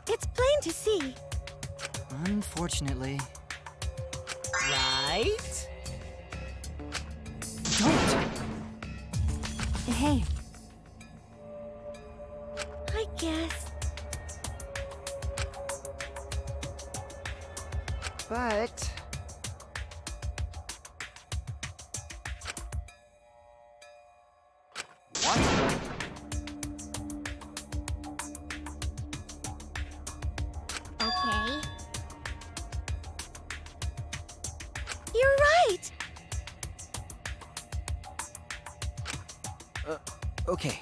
It's plain to see. Unfortunately. Right? Don't! Hey. I guess. But... What? Okay. You're right. Okay.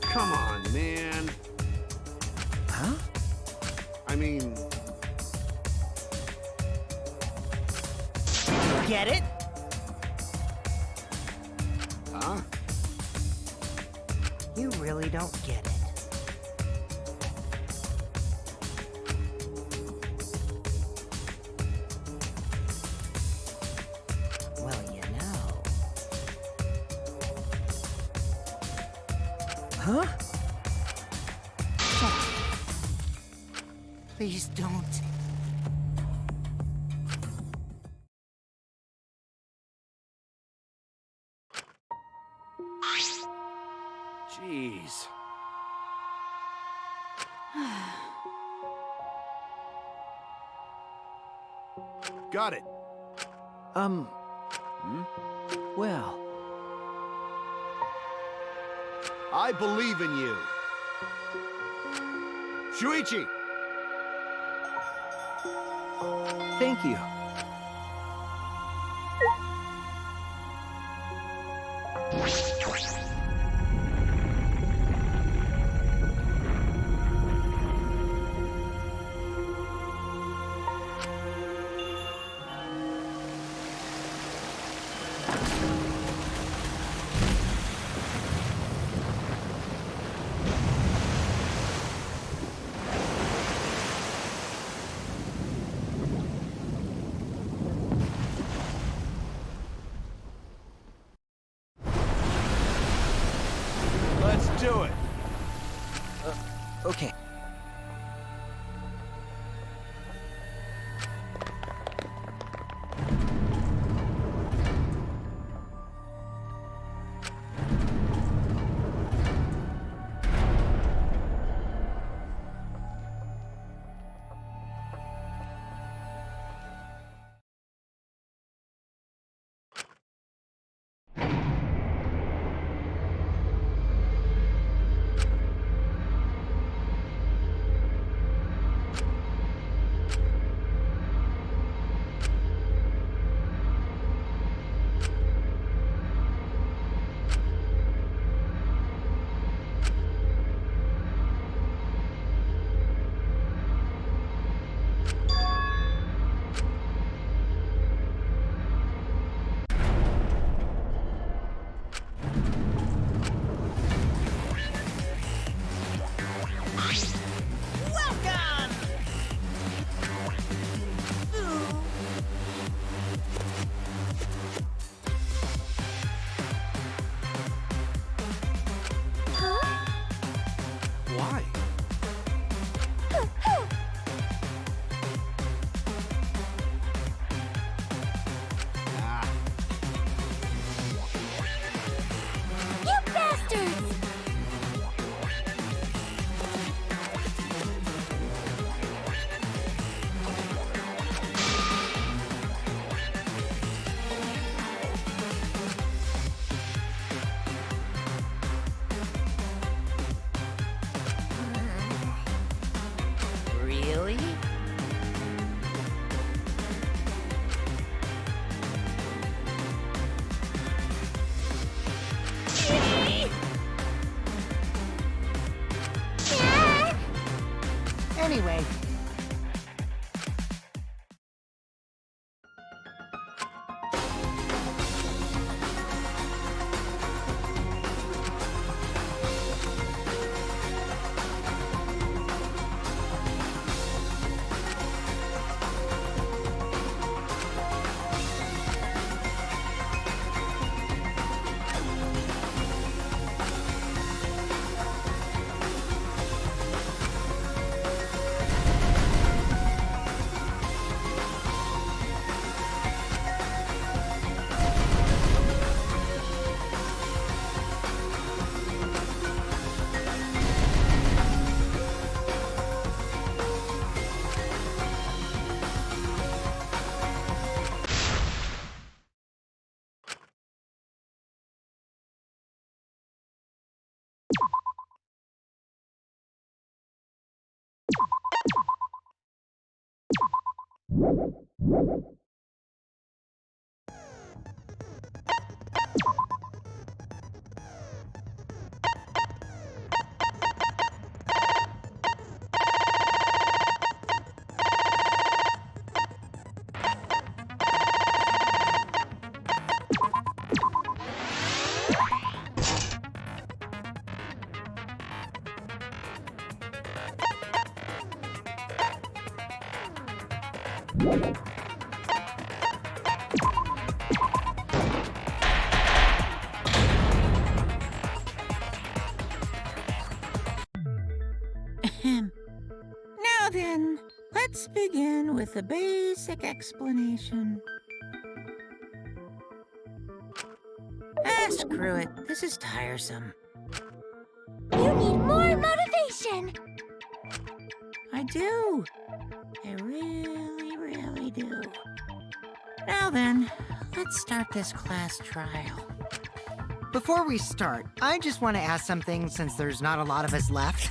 Come on, man. Huh? I mean, Get it? huh? You really don't get it. Well, you know. Huh? Please don't. Jeez. Got it. Well... I believe in you. Shuichi! Thank you. Let's do it. Okay. Welcome! Why? Ah, You bastards! Really? Anyway. Now then, let's begin with a basic explanation. Screw it. This is tiresome. You need more motivation. I do. I really, really do. Now then, let's start this class trial. Before we start, I just want to ask something since there's not a lot of us left.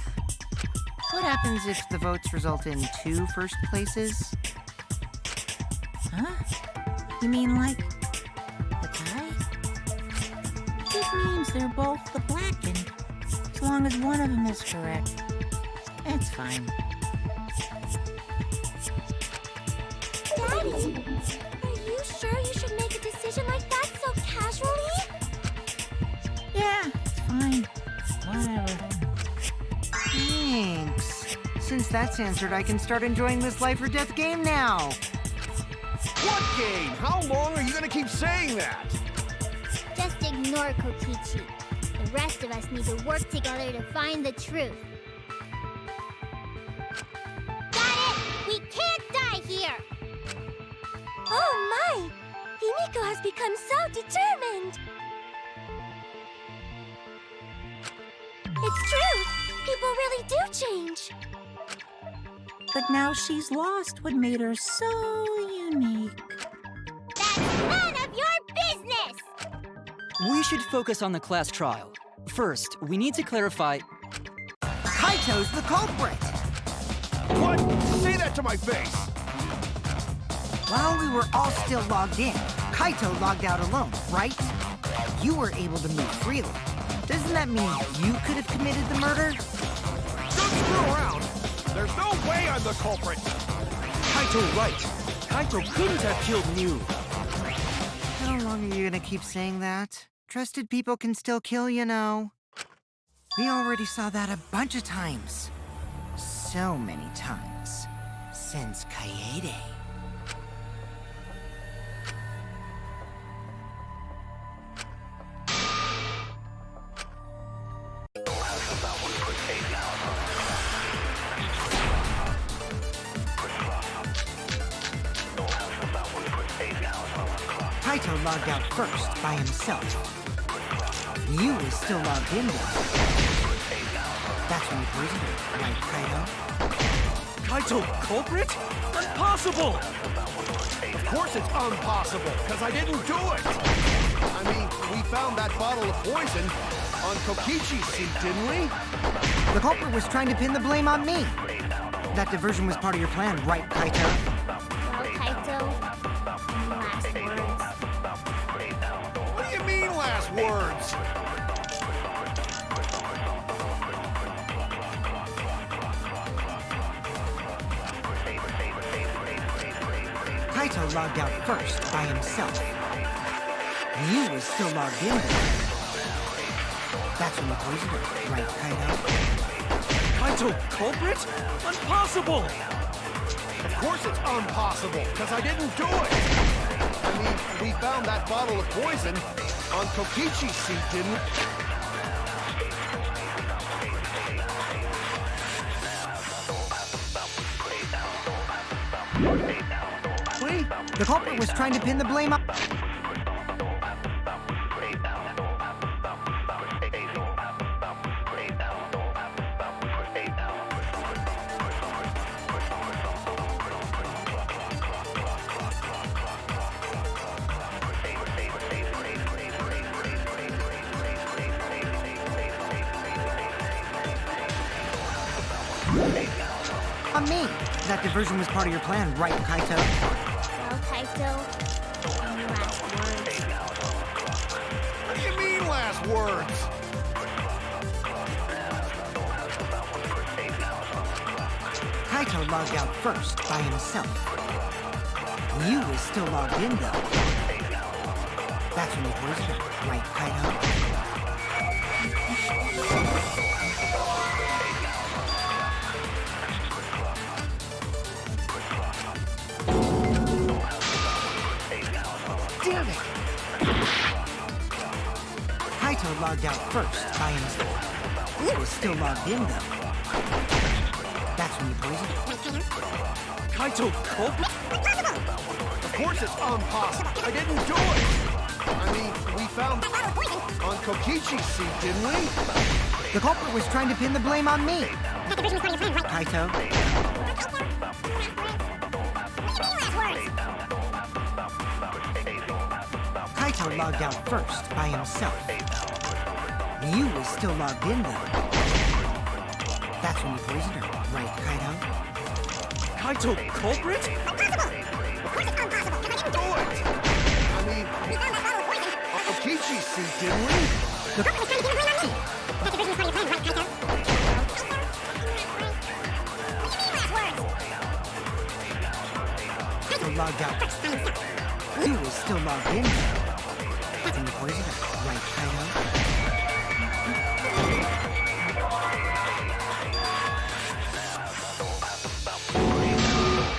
What happens if the votes result in 2 first places? Huh? You mean like the tie? It means they're both the blackened. As long as one of them is correct. It's fine. Daddy, are you sure you should make a decision like that so casually? Yeah, it's fine. Whatever. Thanks. Since that's answered, I can start enjoying this life or death game now. What game? How long are you gonna keep saying that? Just ignore Kokichi. The rest of us need to work together to find the truth. Got it! We can't die here! Oh my! Himiko has become so determined! It's true! People really do change! But now she's lost what made her so unique. That's none of your business! We should focus on the class trial. First, we need to clarify... Kaito's the culprit! What? Say that to my face! While we were all still logged in, Kaito logged out alone, right? You were able to move freely. Doesn't that mean you could have committed the murder? Don't screw around! There's no way I'm the culprit! Kaito right. Kaito couldn't have killed Mew. How long are you gonna keep saying that? Trusted people can still kill, you know. We already saw that a bunch of times. So many times. Since Kaede. Kaito logged out first by himself. Mew was still logged in though. That's when you poisoned her, right, Kaito? Kaito culprit? Impossible! Of course it's impossible, because I didn't do it! I mean, we found that bottle of poison on Kokichi's seat, didn't we? The culprit was trying to pin the blame on me. That diversion was part of your plan, right, Kaito? Well, Kaito, last words. What do you mean, last words? Kaito logged out first by himself. Mew was still logged in though. That's when you poisoned her, right, Kaito? Kaito culprit? Impossible! Of course it's impossible, because I didn't do it! I mean, we found that bottle of poison on Kokichi's seat, didn't we? The culprit was trying to pin the blame on... On me. That diversion was part of your plan, right, Kaito? Well, Kaito, any last words? What do you mean, last words? Kaito logged out first by himself. You was still logged in, though. That's when you poisoned her, right, Kaito? Damn it! Kaito logged out first by himself. You was still logged in, though. That's when you poisoned her. Kaito culprit? Of course it's impossible. I didn't do it. I mean, we found on Kokichi's seat, didn't we? The culprit was trying to pin the blame on me. Kaito. Kaito logged out first by himself. You was still logged in, though. That's when you poisoned her, right, Kaito? Kaito culprit? Do it! I mean, we found on Kokichi's seat, didn't we? The culprit was trying to pin the blame on me. Kaito logged out first by himself. You was still logged in, though. That's when you poisoned her, right, Kaito?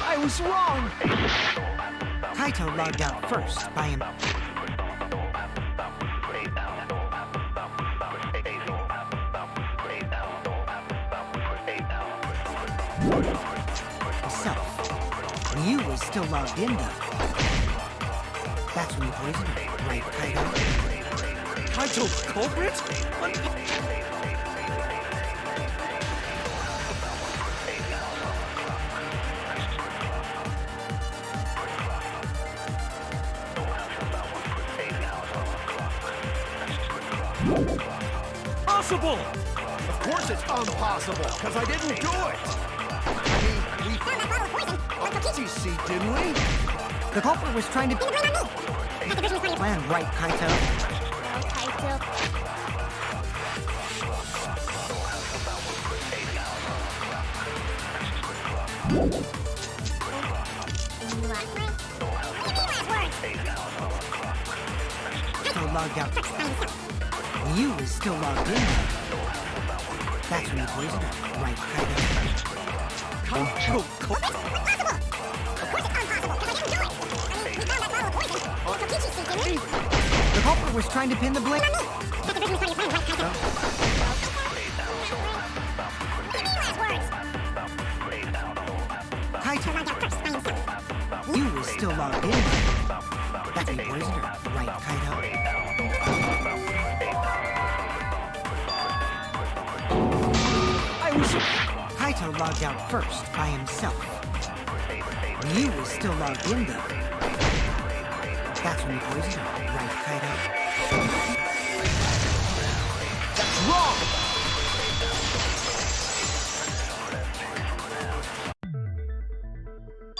I was wrong! Kaito logged out first by him. Himself. You was still logged in, though. That's when you poisoned her, right, Kaito? Kaito culprit? Possible! Of course it's impossible, because I didn't do it! I mean, we found that bottle of poison on Kokichi's seat, didn't we? The culprit was trying to pin the blame on me. That division was plan, right, Kaito? Well, Kaito, any last words? Kaito logged out first by himself. You was still logged in, though. That's when you poisoned her, right, Kaito? Kaito culprit? The culprit was trying to pin the blame on me. That division was part of your plan, right, Kaito? Kaito logged out first by himself. You was still logged in. That's when you poisoned her, right, Kaito? Kaito logged out first by himself. You was still logged in, though. That's when you poisoned her, right, Kaito? That's wrong!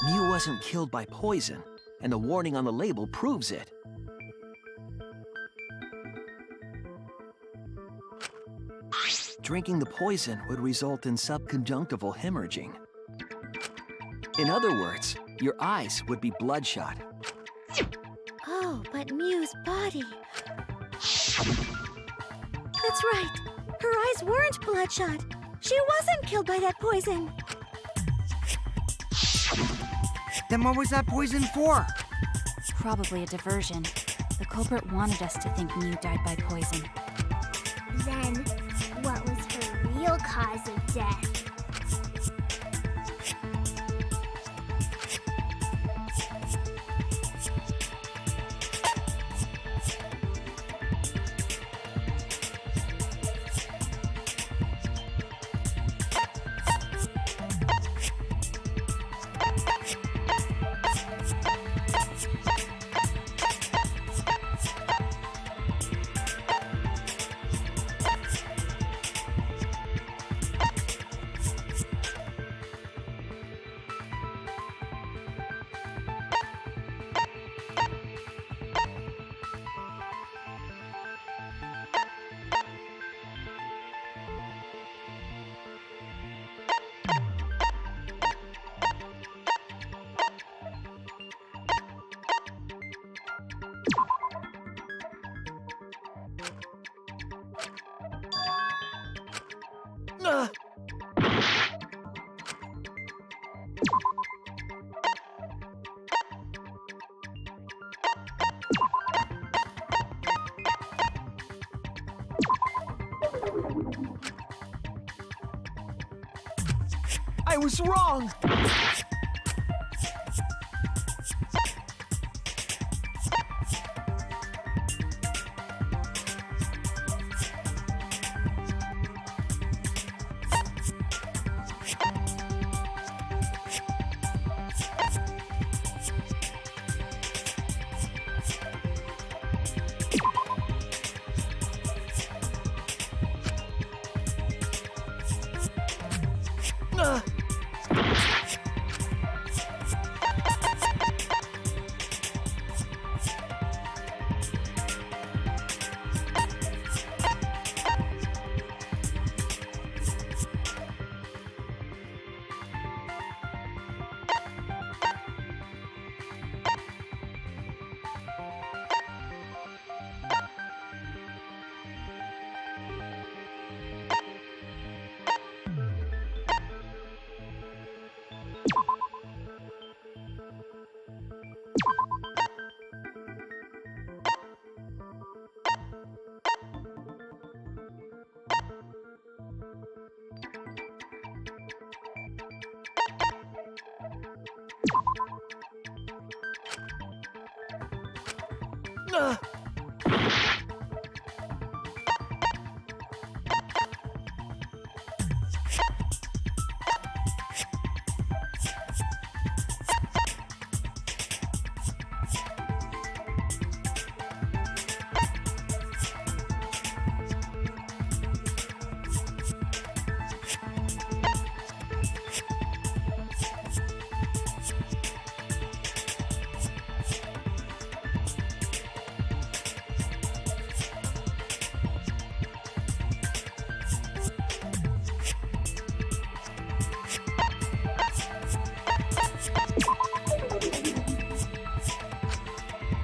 Mew wasn't killed by poison, and the warning on the label proves it. Drinking the poison would result in subconjunctival hemorrhaging. In other words, your eyes would be bloodshot. Oh, but Mew's body. That's right. Her eyes weren't bloodshot. She wasn't killed by that poison. Then what was that poison for? Probably a diversion. The culprit wanted us to think Mew died by poison. Then, what was her real cause of death? I was wrong!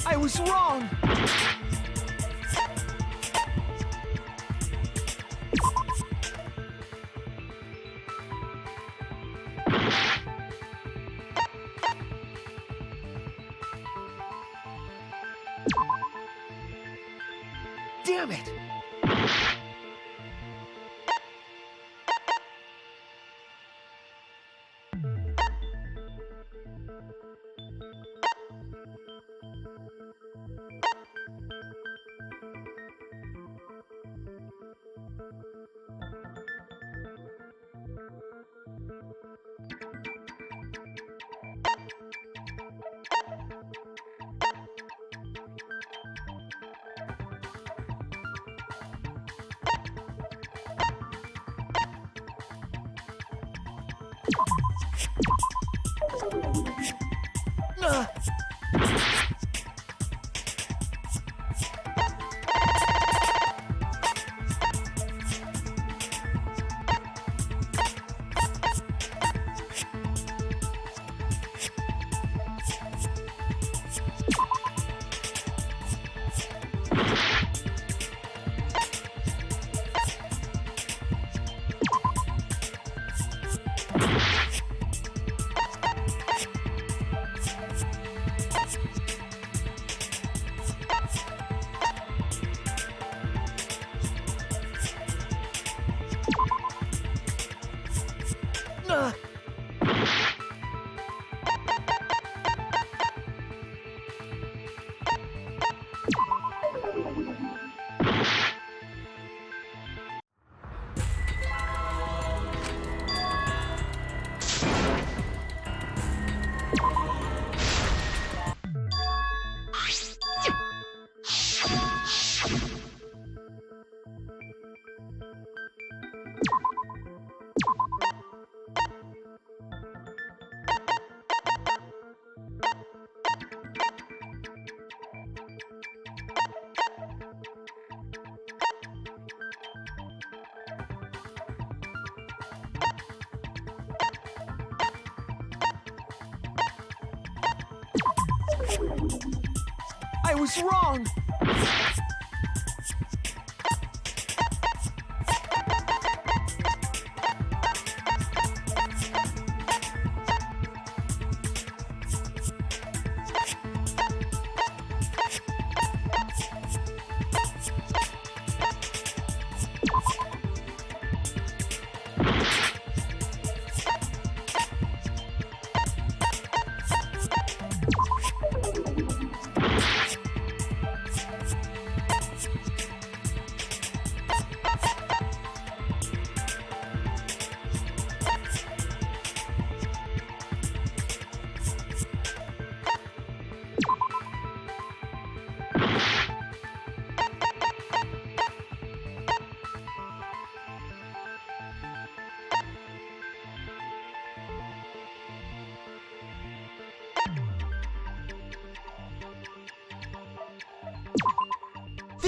I was wrong! Damn it! I was wrong!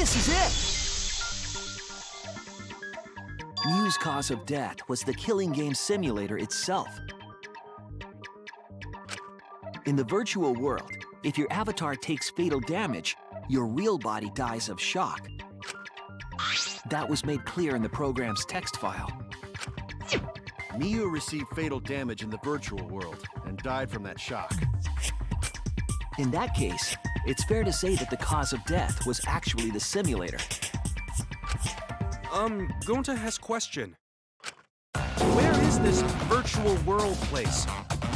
This is it! Mew's cause of death was the killing game simulator itself. In the virtual world, if your avatar takes fatal damage, your real body dies of shock. That was made clear in the program's text file. Mew received fatal damage in the virtual world and died from that shock. In that case, it's fair to say that the cause of death was actually the simulator. Gonta has question. Where is this virtual world place?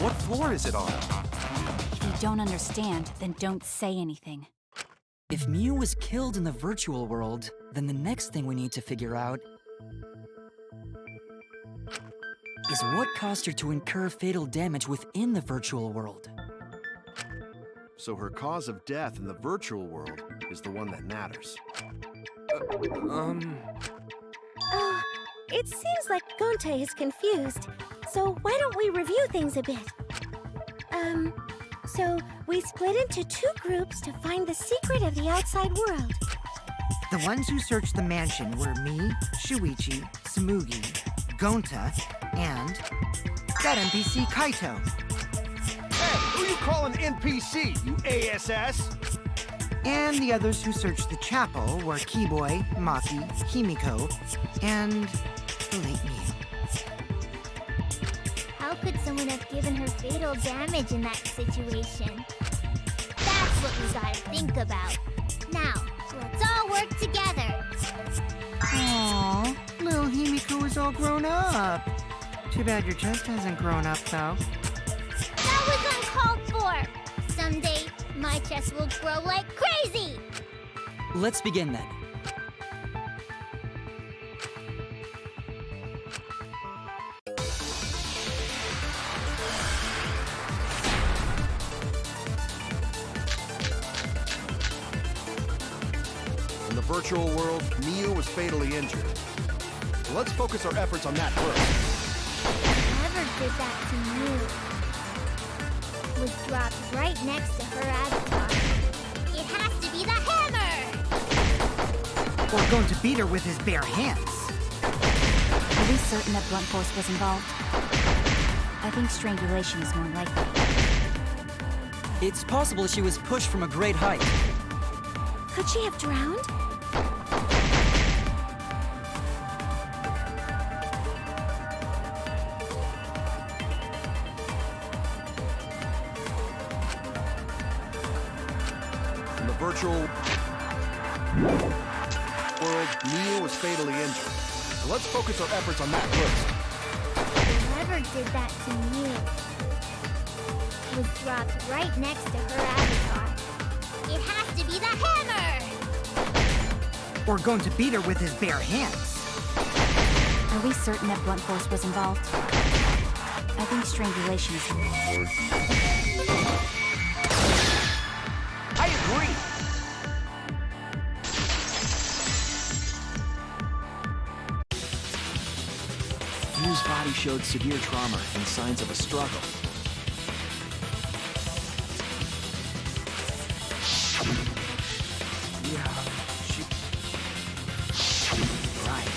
What floor is it on? If you don't understand, then don't say anything. If Mew was killed in the virtual world, then the next thing we need to figure out is what caused her to incur fatal damage within the virtual world. So her cause of death in the virtual world is the one that matters. Oh, it seems like Gonta is confused. So why don't we review things a bit? So we split into 2 groups to find the secret of the outside world. The ones who searched the mansion were me, Shuichi, Tsumugi, Gonta, and that NPC Kaito. Hey, who you calling NPC, you ASS? And the others who searched the chapel were Keyboy, Maki, Himiko, and the late Mew. How could someone have given her fatal damage in that situation? That's what we gotta think about. Now, let's all work together. Aww, little Himiko is all grown up. Too bad your chest hasn't grown up, though. That was uncalled for. Someday, my chest will grow like crazy. Let's begin then. In the virtual world, Mew was fatally injured. So let's focus our efforts on that first. Whoever did that to Mew was dropped right next to her avatar. It has to be the hammer! We're going to beat her with his bare hands. Are we certain that blunt force was involved? I think strangulation is more likely. It's possible she was pushed from a great height. Could she have drowned? In the virtual world, Mew was fatally injured. So let's focus our efforts on that first. Whoever did that to Mew was dropped right next to her avatar. It has to be the hammer! We're going to beat her with his bare hands. Are we certain that blunt force was involved? I think strangulation is more. I agree! Mew's body showed severe trauma and signs of a struggle. Right.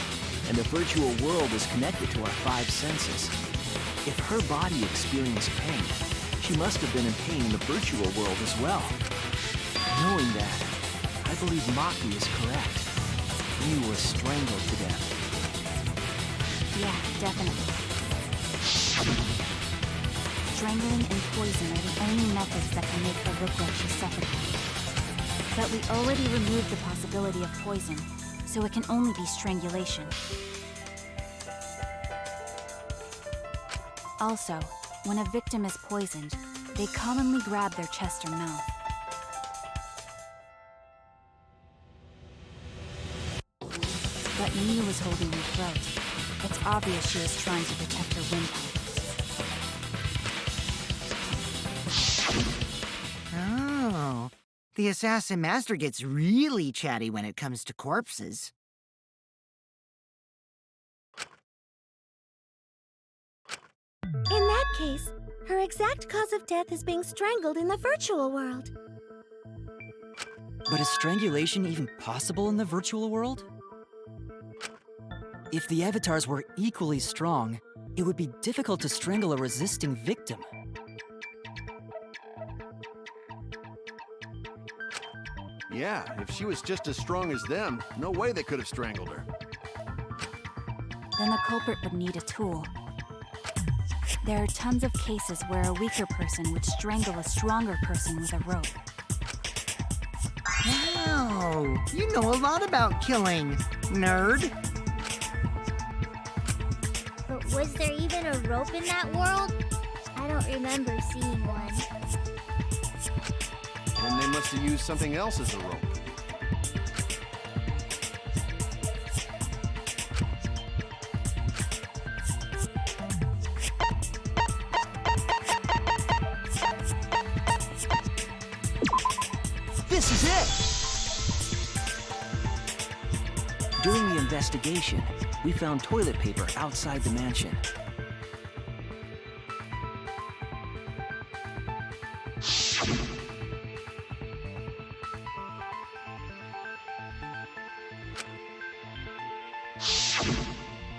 And the virtual world is connected to our 5 senses. If her body experienced pain, she must have been in pain in the virtual world as well. Knowing that, I believe Maki is correct. Mew was strangled to death. Yeah, definitely. Strangling and poison are the only methods that can make her look like she's suffocating. But we already removed the possibility of poison, so it can only be strangulation. Also, when a victim is poisoned, they commonly grab their chest or mouth. But Mew was holding her throat. It's obvious she was trying to protect her windpipe. Oh, the Assassin Master gets really chatty when it comes to corpses. In that case, her exact cause of death is being strangled in the virtual world. But is strangulation even possible in the virtual world? If the avatars were equally strong, it would be difficult to strangle a resisting victim. Yeah, if she was just as strong as them, no way they could have strangled her. Then the culprit would need a tool. There are tons of cases where a weaker person would strangle a stronger person with a rope. Wow, you know a lot about killing, nerd. But was there even a rope in that world? I don't remember seeing one. And they must have used something else as a rope. This is it! During the investigation, we found toilet paper outside the mansion.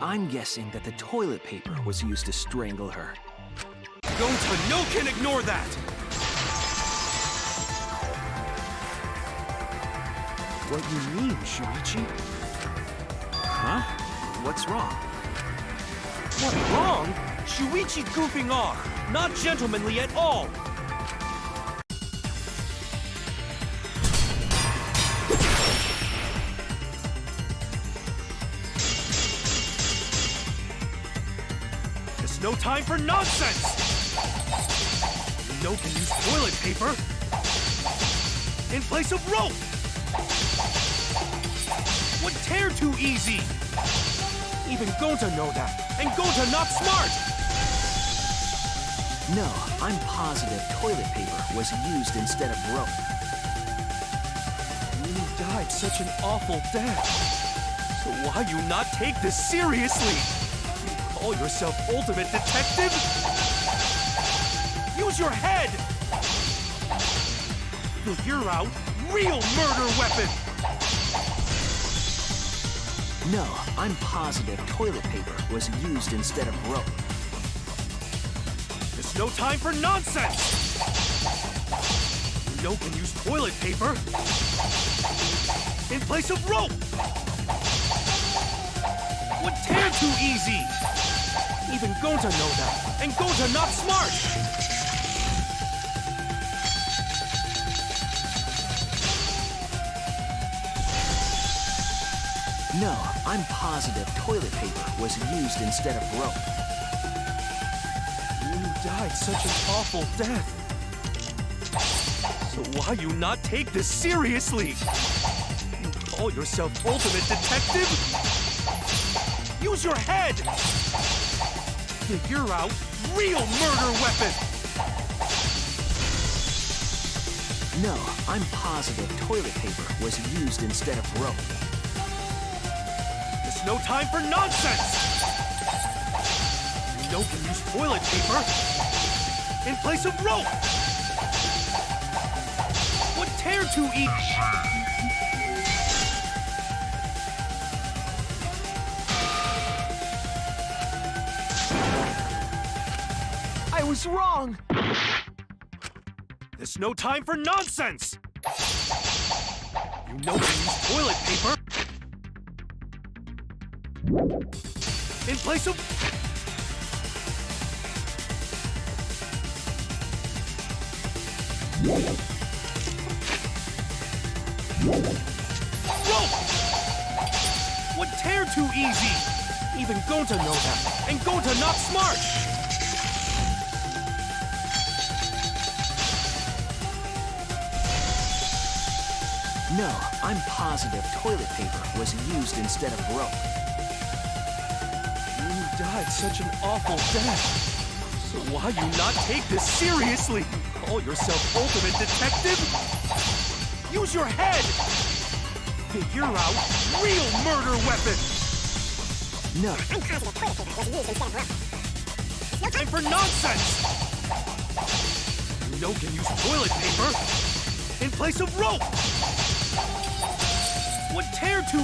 I'm guessing that the toilet paper was used to strangle her. Gonta no can ignore that! What you mean, Shuichi? Huh? What's wrong? What, wrong? Shuichi's goofing off, not gentlemanly at all! There's no time for nonsense! No can use toilet paper in place of rope! Would tear too easy! Even Gonta know that, and Gonta not smart! No, I'm positive toilet paper was used instead of rope. You died such an awful death. So why you not take this seriously? You call yourself ultimate detective? Use your head! Figure out real murder weapon! No, I'm positive toilet paper was used instead of rope. There's no time for nonsense! No can use toilet paper in place of rope! Would tear too easy! Even Gonta know that, and Gonta not smart! No, I'm positive toilet paper was used instead of rope. You died such an awful death. So why you not take this seriously? You call yourself ultimate detective? Use your head! Figure out real murder weapon! No, I'm positive toilet paper was used instead of rope. There's no time for nonsense! No can use toilet paper in place of rope! Would tear too easy! I was wrong! There's no time for nonsense! You know can use toilet paper in place of... rope! Would tear too easy! Even Gonta know that, and Gonta not smart! No, I'm positive toilet paper was used instead of rope. You died such an awful death. So why you not take this seriously? Call yourself ultimate detective? Use your head! Figure out real murder weapon! No, I'm positive toilet paper was used instead of rope. No time for nonsense! You know can use toilet paper in place of rope! would tear to...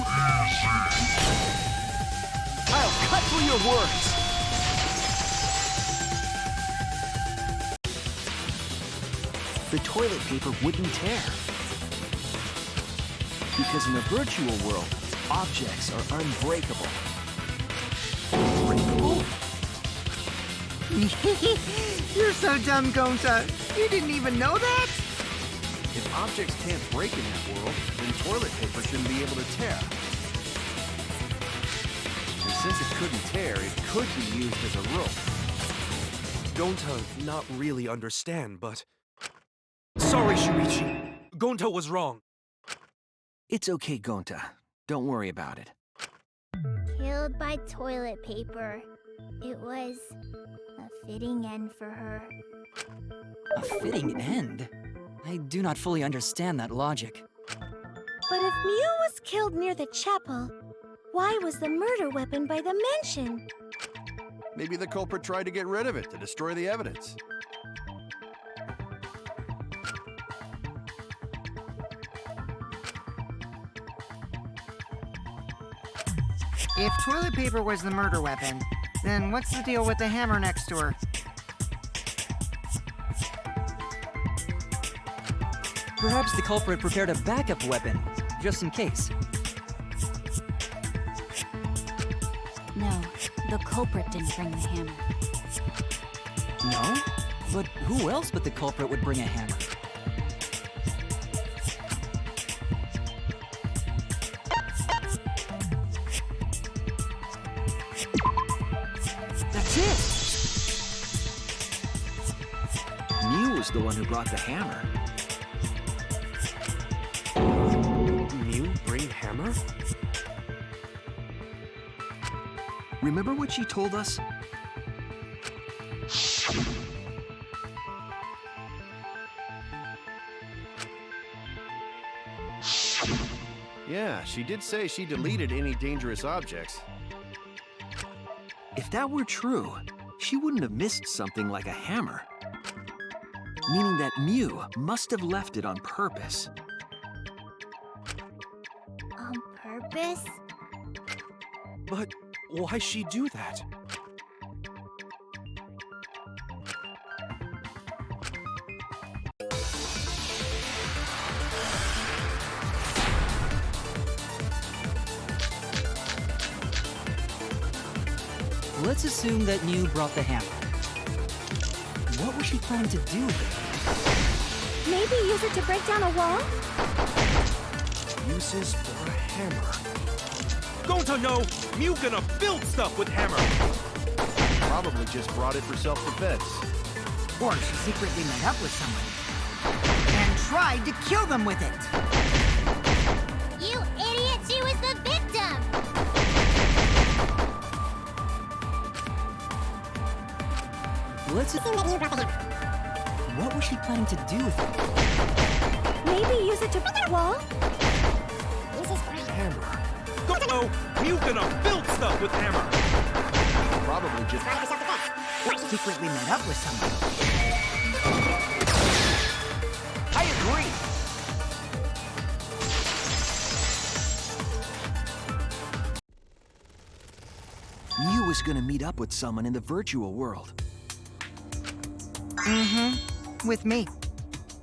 I'll cut through your words! The toilet paper wouldn't tear. Because in the virtual world, objects are unbreakable. Unbreakable? You're so dumb, Gonta. You didn't even know that? If objects can't break in that world, then toilet paper shouldn't be able to tear. And since it couldn't tear, it could be used as a rope. Gonta not really understand, but... Sorry, Shuichi. Gonta was wrong. It's okay, Gonta. Don't worry about it. Killed by toilet paper. It was a fitting end for her. A fitting end? I do not fully understand that logic. But if Mew was killed near the chapel, why was the murder weapon by the mansion? Maybe the culprit tried to get rid of it to destroy the evidence. If toilet paper was the murder weapon, then what's the deal with the hammer next to her? Perhaps the culprit prepared a backup weapon, just in case. No, the culprit didn't bring the hammer. No? But who else but the culprit would bring a hammer? That's it! Mew was the one who brought the hammer. Mew bring hammer? Remember what she told us? Yeah, she did say she deleted any dangerous objects. If that were true, she wouldn't have missed something like a hammer. Meaning that Mew must have left it on purpose. On purpose? But why she do that? Let's assume that Mew brought the hammer. What was she planning to do with it? Maybe use it to break down a wall? Uses for a hammer. Gonta no! Mew gonna build stuff with hammer! Probably just brought it for self-defense. Or she secretly met up with someone and tried to kill them with it. You idiot! She was the victim! Let's assume that Mew brought the hammer. What was she planning to do with it? Maybe use it to break a wall? Hammer. Gonta no! Mew gonna build stuff with hammer! Probably just... Or secretly met up with someone. I agree! Mew was gonna meet up with someone in the virtual world. Mm-hmm. With me.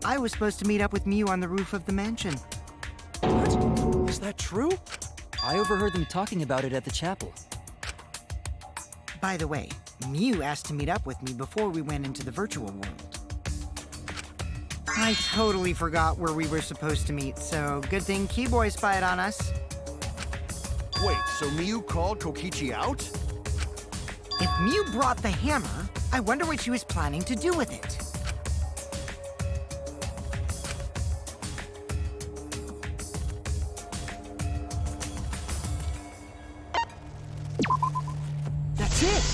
I was supposed to meet up with Mew on the roof of the mansion. What? Is that true? I overheard them talking about it at the chapel. By the way, Mew asked to meet up with me before we went into the virtual world. I totally forgot where we were supposed to meet, so good thing Keyboy spied on us. Wait, so Mew called Kokichi out? If Mew brought the hammer, I wonder what she was planning to do with it. That's it!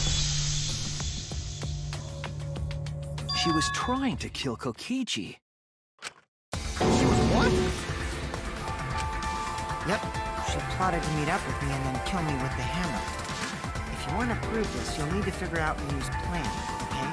She was trying to kill Kokichi. What? Yep, she plotted to meet up with me and then kill me with the hammer. If you want to prove this, you'll need to figure out Mew's plan, okay?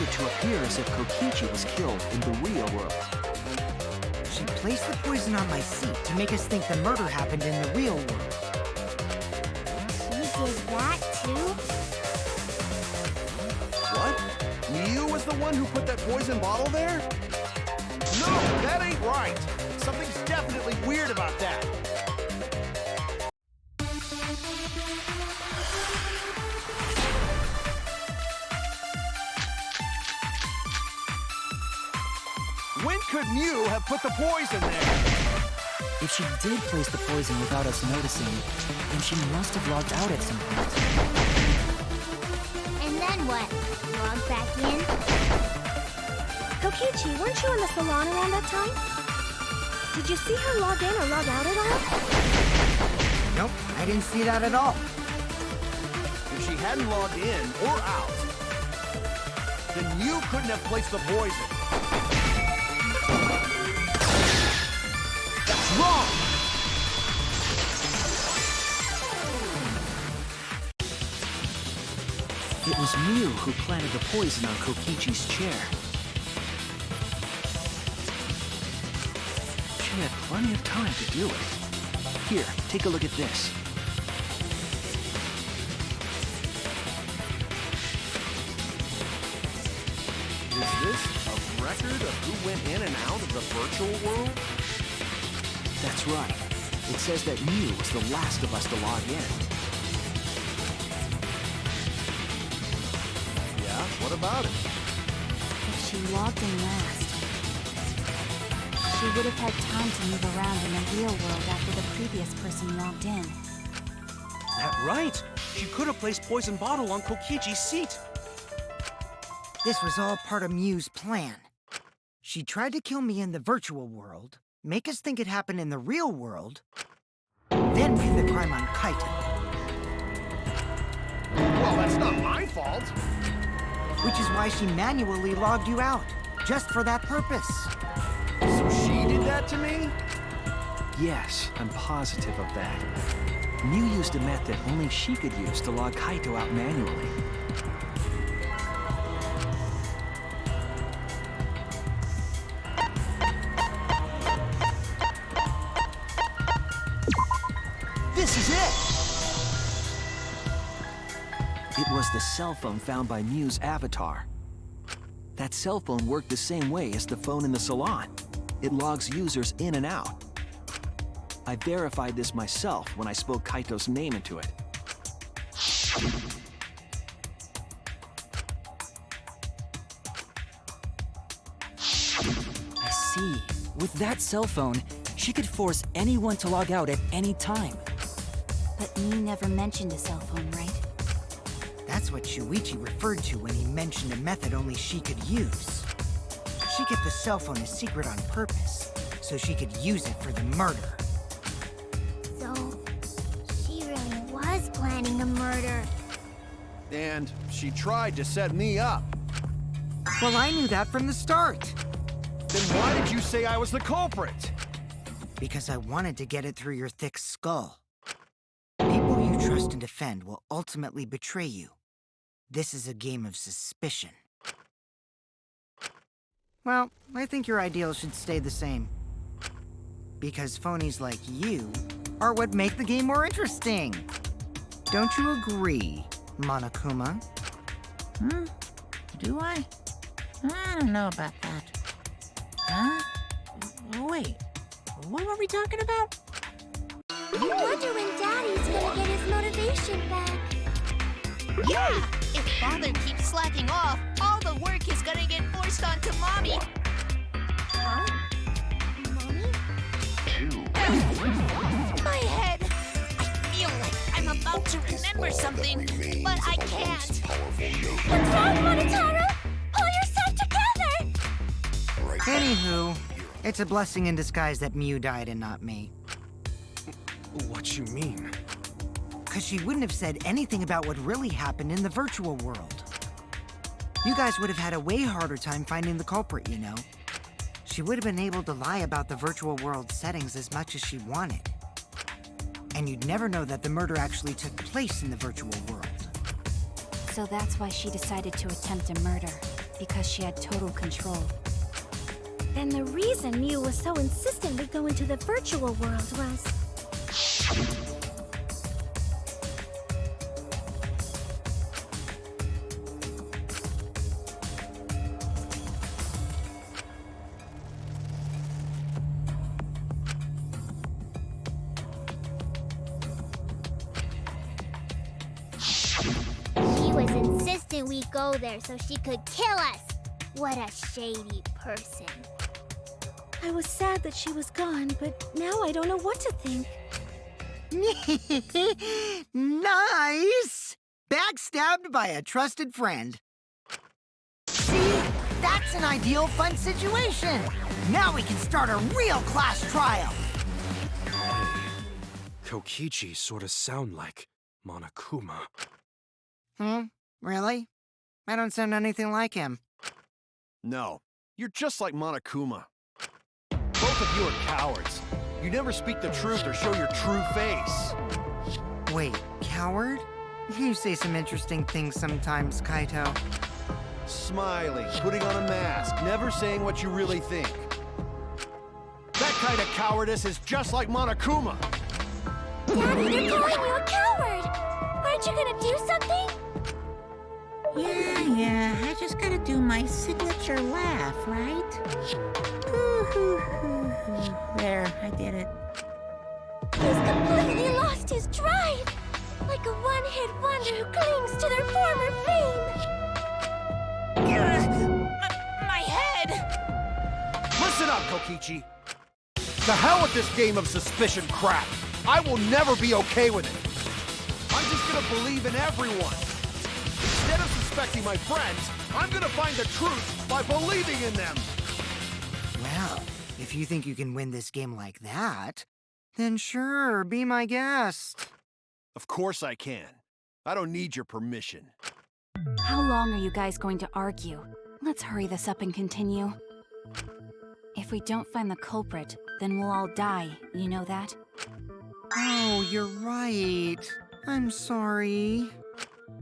To appear as if Kokichi was killed in the real world. She placed the poison on my seat to make us think the murder happened in the real world. She did that too? What? Miu was the one who put that poison bottle there? No, that ain't right. Something's definitely weird about that. When could Miu have put the poison there? If she did place the poison without us noticing, then she must have logged out at some point. And then Then what? Log back in? Kokichi, weren't you in the salon around that time? Did you see her log in or log out at all? Nope, I didn't see that at all. If she hadn't logged in or out, then you couldn't have placed the poison. That's wrong! It was Mew who planted the poison on Kokichi's chair. She had plenty of time to do it. Here, take a look at this. Is this a record of who went in and out of the virtual world? That's right. It says that Mew was the last of us to log in. Yeah, what about it? If she logged in last, she would have had time to move around in the real world after the previous person logged in. That right. She could have placed poison bottle on Kokichi's seat. This was all part of Mew's plan. She tried to kill me in the virtual world, make us think it happened in the real world, then pin the crime on Kaito. Well, that's not my fault. Which is why she manually logged you out, just for that purpose. So she did that to me? Yes, I'm positive of that. Mew used a method only she could use to log Kaito out manually. This is it! It was the cell phone found by Mew's avatar. That cell phone worked the same way as the phone in the salon. It logs users in and out. I verified this myself when I spoke Kaito's name into it. I see. With that cell phone, she could force anyone to log out at any time. But Mew never mentioned a cell phone, right? That's what Shuichi referred to when he mentioned a method only she could use. She kept the cell phone a secret on purpose, so she could use it for the murder. So, she really was planning a murder. And she tried to set me up. Well, I knew that from the start. Then why did you say I was the culprit? Because I wanted to get it through your thick skull. People you trust and defend will ultimately betray you. This is a game of suspicion. Well, I think your ideals should stay the same. Because phonies like you are what make the game more interesting. Don't you agree, Monokuma? Do I? I don't know about that. Huh? Wait, what were we talking about? I wonder when Daddy's gonna get his motivation back. Yeah! If Father keeps slacking off, all the work is gonna get forced onto Mommy. Huh? Mommy? My head! I feel like I'm about to remember something, but I can't. What's wrong, Monotaro? Pull yourself together! Anywho, it's a blessing in disguise that Mew died and not me. What you mean? Because she wouldn't have said anything about what really happened in the virtual world. You guys would have had a way harder time finding the culprit, you know. She would have been able to lie about the virtual world settings as much as she wanted. And you'd never know that the murder actually took place in the virtual world. So that's why she decided to attempt a murder, because she had total control. And the reason Mew was so insistent we go into the virtual world was... She was insistent we go there so she could kill us. What a shady person. I was sad that she was gone, but now I don't know what to think. Nice! Backstabbed by a trusted friend. See? That's an ideal fun situation. Now we can start a real class trial. Kokichi sort of sound like Monokuma. Really? I don't sound anything like him. No, you're just like Monokuma. Both of you are cowards. You never speak the truth or show your true face. Wait, coward? You say some interesting things sometimes, Kaito. Smiling, putting on a mask, never saying what you really think. That kind of cowardice is just like Monokuma. Daddy, they're calling you a coward! Aren't you gonna do something? Yeah, I just gotta do my signature laugh, right? There, I did it. He's completely lost his drive! Like a one-hit wonder who clings to their former fame! My head! Listen up, Kokichi. To hell with this game of suspicion crap. I will never be okay with it. I'm just gonna believe in everyone. Instead of suspecting my friends, I'm gonna find the truth by believing in them. Well, if you think you can win this game like that, then sure, be my guest. Of course I can. I don't need your permission. How long are you guys going to argue? Let's hurry this up and continue. If we don't find the culprit, then we'll all die, you know that? Oh, you're right. I'm sorry.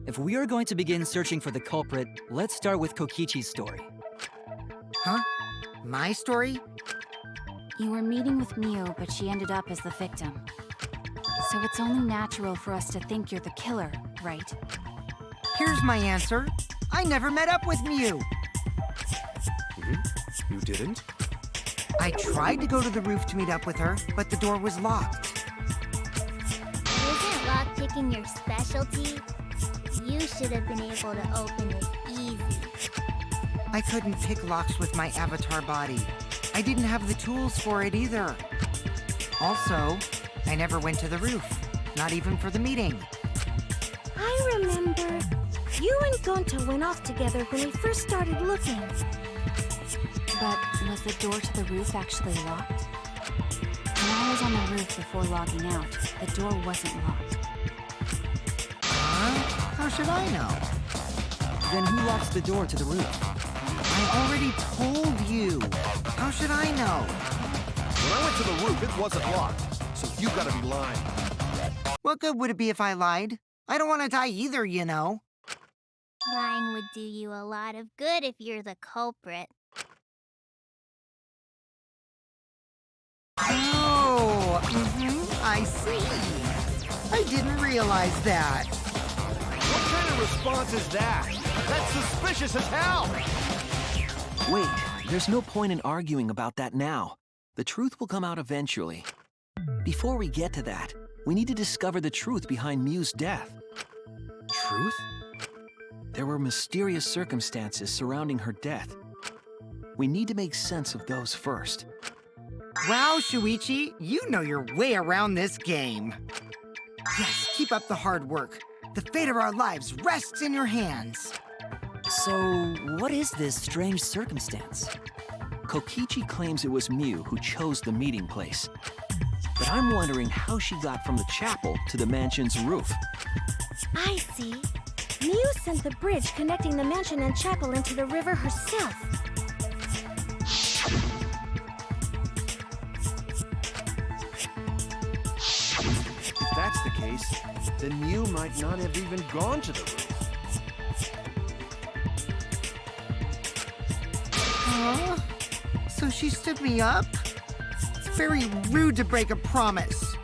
If we are going to begin searching for the culprit, let's start with Kokichi's story. Huh? My story? You were meeting with Miu, but she ended up as the victim. So it's only natural for us to think you're the killer, right? Here's my answer. I never met up with Miu. You didn't? I tried to go to the roof to meet up with her, but the door was locked. Isn't lockpicking your specialty? You should have been able to open it easy. I couldn't pick locks with my avatar body. I didn't have the tools for it either. Also, I never went to the roof, not even for the meeting. I remember. You and Gonta went off together when we first started looking. But was the door to the roof actually locked? When I was on the roof before logging out, the door wasn't locked. Huh? How should I know? Then who locks the door to the roof? I already told you. How should I know? When I went to the roof, it wasn't locked. So you gotta be lying. What good would it be if I lied? I don't want to die either, you know. Lying would do you a lot of good if you're the culprit. Oh, I see. I didn't realize that. What kind of response is that? That's suspicious as hell! Wait, there's no point in arguing about that now. The truth will come out eventually. Before we get to that, we need to discover the truth behind Miu's death. Truth? There were mysterious circumstances surrounding her death. We need to make sense of those first. Wow, Shuichi, you know your way around this game. Yes, keep up the hard work. The fate of our lives rests in your hands. So, what is this strange circumstance? Kokichi claims it was Miu who chose the meeting place. But I'm wondering how she got from the chapel to the mansion's roof. I see. Miu sent the bridge connecting the mansion and chapel into the river herself. If that's the case, then Miu might not have even gone to the roof. Huh? So she stood me up? It's very rude to break a promise.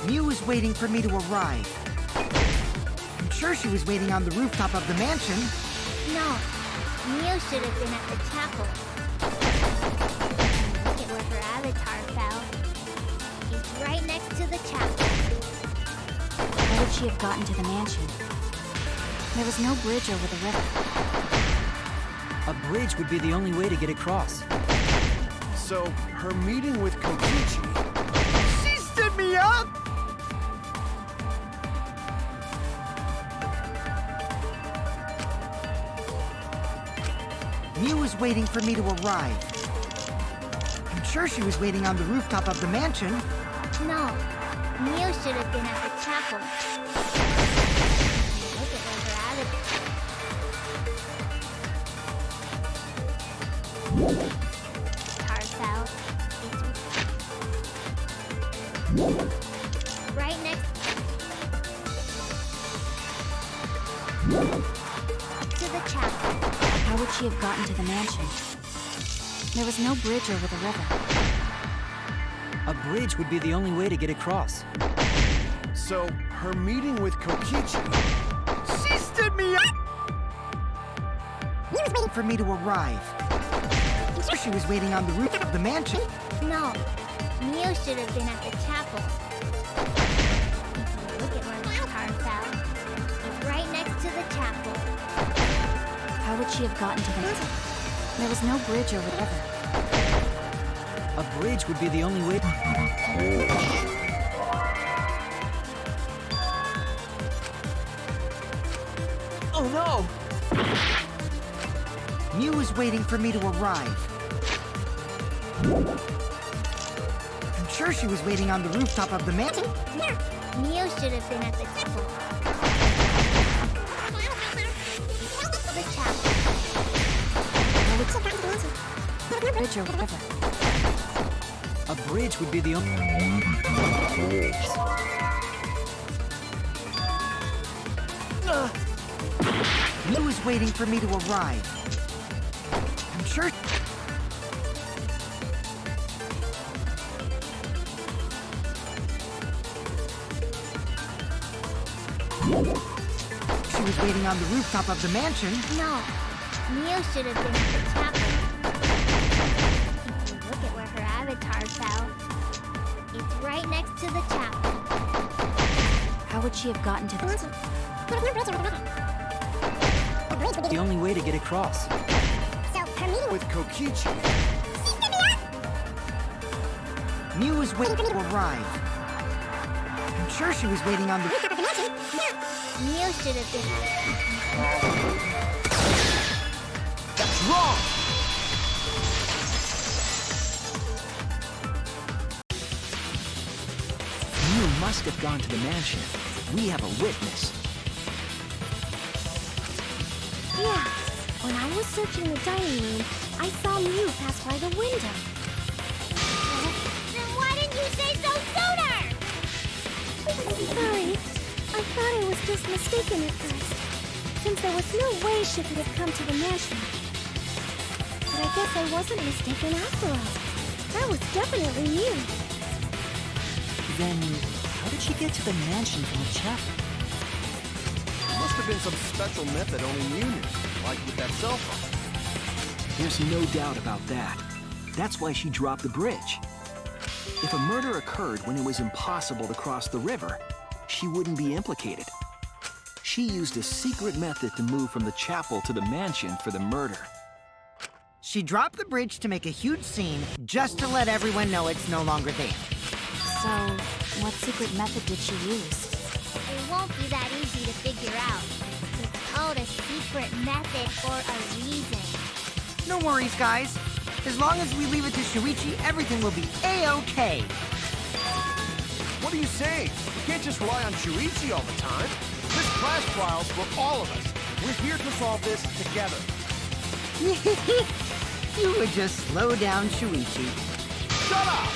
Miu was waiting for me to arrive. I'm sure she was waiting on the rooftop of the mansion. No, Miu should have been at the chapel. where her avatar fell. It's right next to the chapel. How would she have gotten to the mansion? There was no bridge over the river. A bridge would be the only way to get across. So, her meeting with Kokichi... She stood me up! Mew was waiting for me to arrive. I'm sure she was waiting on the rooftop of the mansion. No, Mew should have been at the chapel. Look at where her avatar fell. It's right next to the chapel. How would she have gotten to the mansion? There was no bridge over the river. A bridge would be the only way to get across. So, her meeting with Kokichi... She stood me up! Mew was waiting for me to arrive. I'm sure she was waiting on the rooftop of the mansion. No, Mew should have been at the chapel. Look at where the car fell. It's right next to the chapel. How would she have gotten to the mansion? There was no bridge over the river. A bridge would be the only way. Oh no! Mew was waiting for me to arrive. I'm sure she was waiting on the rooftop of the mansion. Mew should have been at the chapel. The chapel. Bridge over the river. A bridge would be the only. Mew was waiting for me to arrive. I'm sure... She was waiting on the rooftop of the mansion. No, Mew should have been at the chapel. Look at where her avatar fell. It's right next to the chapel. How would she have gotten to the mansion? The only way to get across. So her meeting With Kokichi... Mew was waiting to arrive. I'm sure she was waiting on the rooftop of the mansion. Mew should have been. That's wrong! Mew must have gone to the mansion. We have a witness. Yeah, when I was searching the dining room, I saw Mew pass by the window. Then why didn't you say so sooner? Sorry, I thought I was just mistaken at first, since there was no way she could have come to the mansion. But I guess I wasn't mistaken after all. That was definitely Mew. Then, how did she get to the mansion from the chapel? Must have been some special method only Mew knew, like with that cell phone. There's no doubt about that. That's why she dropped the bridge. If a murder occurred when it was impossible to cross the river, she wouldn't be implicated. She used a secret method to move from the chapel to the mansion for the murder. She dropped the bridge to make a huge scene, just to let everyone know it's no longer there. So, what secret method did she use? It won't be that easy to figure out. It's called a secret method for a reason. No worries, guys. As long as we leave it to Shuichi, everything will be A-OK. What are you saying? We can't just rely on Shuichi all the time. This class trial's for all of us. We're here to solve this together. You would just slow down Shuichi. Shut up!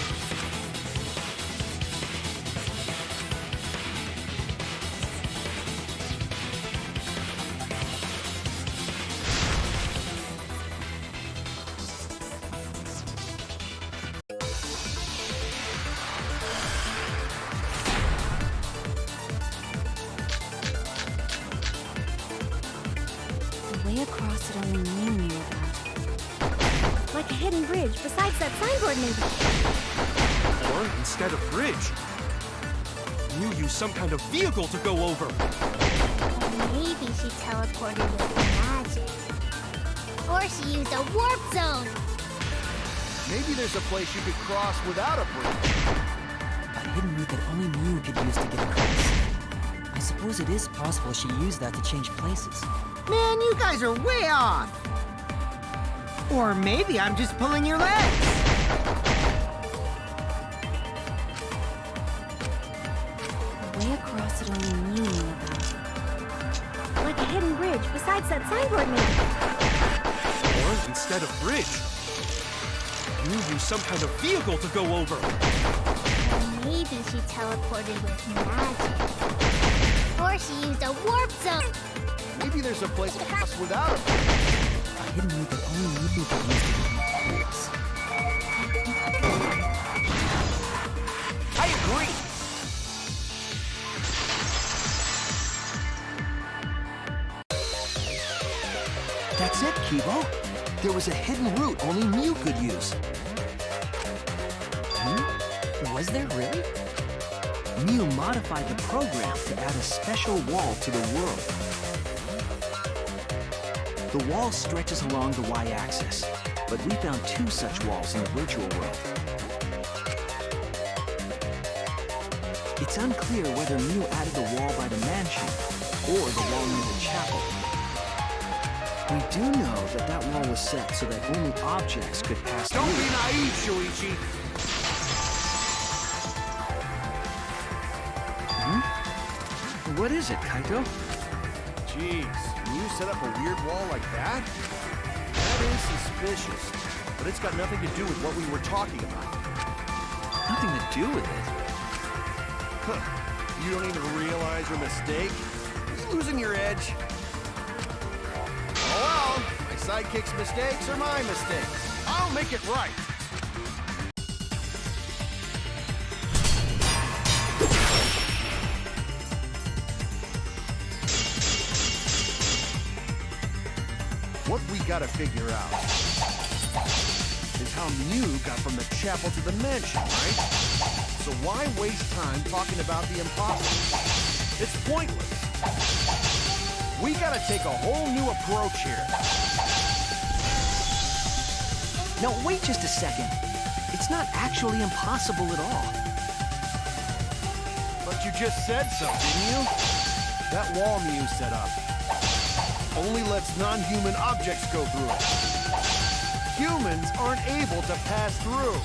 The way across it only Mew knew about. Like a hidden bridge besides that signboard, maybe. Or instead of bridge, you use some kind of vehicle to go over. Or maybe she teleported with magic. Or she used a warp zone. Maybe there's a place you could cross without a bridge. A hidden route that only Mew could use to get across. I suppose it is possible she used that to change places. Man, you guys are way off! Or maybe I'm just pulling your legs! The way across it only Mew knew about. Like a hidden bridge besides that signboard, maybe. Or instead of bridge, you use some kind of vehicle to go over. Or maybe she teleported with magic. Or she used a warp zone. Maybe there's a place to cross without a bridge. A hidden route that only Mew could use to get across. I agree. That's it, Kibo. There was a hidden route only Mew could use. Was there really? Mew modified the program to add a special wall to the world. The wall stretches along the y-axis, but we found 2 such walls in the virtual world. It's unclear whether Mew added the wall by the mansion or the wall near the chapel. We do know that that wall was set so that only objects could pass through. Don't be naive, Shuichi. What is it, Kaito? Jeez, can you set up a weird wall like that? That is suspicious, but it's got nothing to do with what we were talking about. Nothing to do with it. Huh. You don't even realize your mistake? Are you losing your edge? Oh well, my sidekick's mistakes are my mistakes. I'll make it right. What we gotta figure out is how Mew got from the chapel to the mansion, right? So why waste time talking about the impossible? It's pointless. We gotta take a whole new approach here. Now, wait just a second. It's not actually impossible at all. But you just said so, didn't you? That wall Mew set up only lets non-human objects go through it. Humans aren't able to pass through.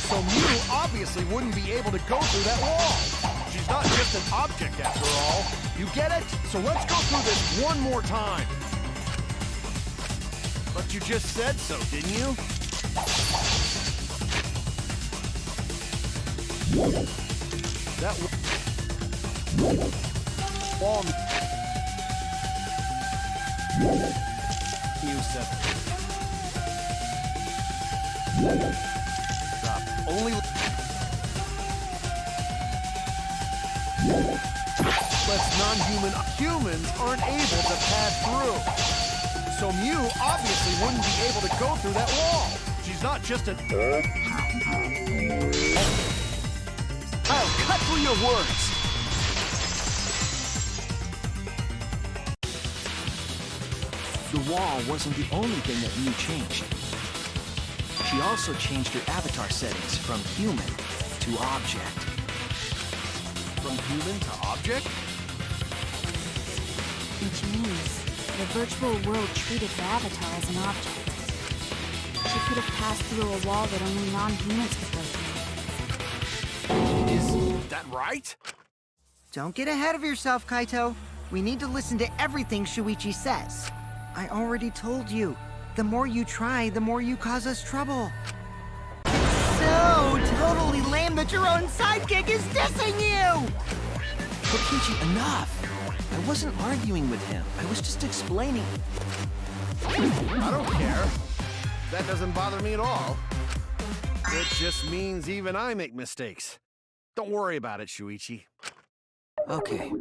So Mew obviously wouldn't be able to go through that wall. She's not just an object after all. You get it? So let's go through this one more time. But you just said so, didn't you? That wall... You said stop. Only lets non-human humans aren't able to pass through. So Mew obviously wouldn't be able to go through that wall. She's not just an... I'll cut through your words. The wall wasn't the only thing that Mew changed. She also changed her avatar settings from human to object. From human to object? Which means the virtual world treated her avatar as an object. She could have passed through a wall that only non-humans could go through. Is that right? Don't get ahead of yourself, Kaito. We need to listen to everything Shuichi says. I already told you. The more you try, the more you cause us trouble. So totally lame that your own sidekick is dissing you! Kokichi, enough! I wasn't arguing with him. I was just explaining. I don't care. That doesn't bother me at all. It just means even I make mistakes. Don't worry about it, Shuichi. Okay.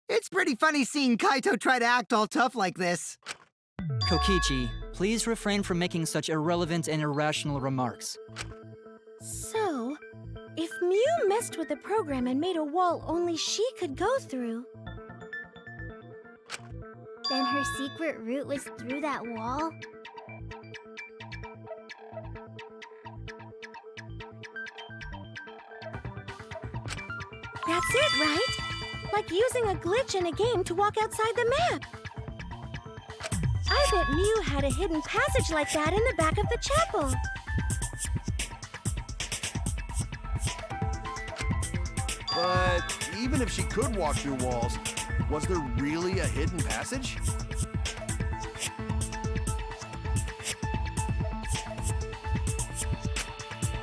It's pretty funny seeing Kaito try to act all tough like this. Kokichi, Please refrain from making such irrelevant and irrational remarks. So, if Mew messed with the program and made a wall only she could go through, Then her secret route was through that wall? that's it, right? Like using a glitch in a game to walk outside the map. I bet Mew had a hidden passage like that in the back of the chapel. But even if she could walk through walls, was there really a hidden passage?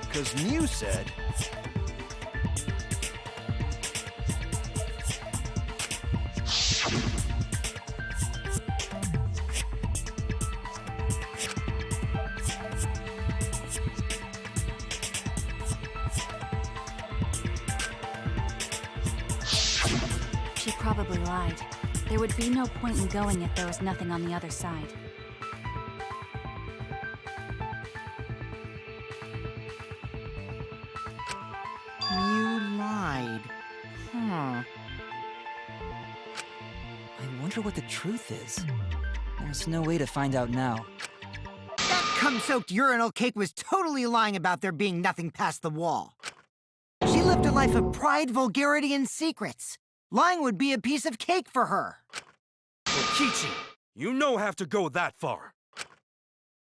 Because Mew said... She probably lied. There would be no point in going if there was nothing on the other side. Mew lied. Huh. I wonder what the truth is. There's no way to find out now. That cum-soaked urinal cake was totally lying about there being nothing past the wall. She lived a life of pride, vulgarity, and secrets. Lying would be a piece of cake for her. Kokichi, you no have to go that far.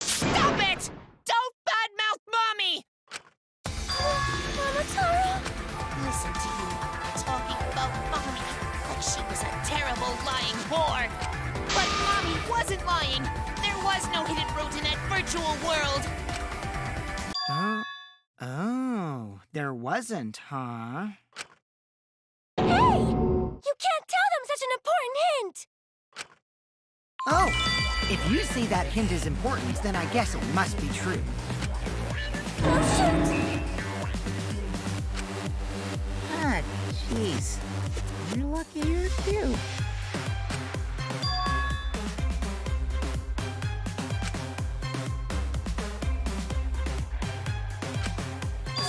Stop it! Don't badmouth Mommy! Mama Taro! Listen to you, talking about Mommy like she was a terrible lying whore. But Mommy wasn't lying. There was no hidden route in that virtual world. Oh, there wasn't, huh? Hey! You can't tell them such an important hint! Oh, if you see that hint is important, then I guess it must be true. Oh, shoot! Ah, jeez. You're lucky you're cute.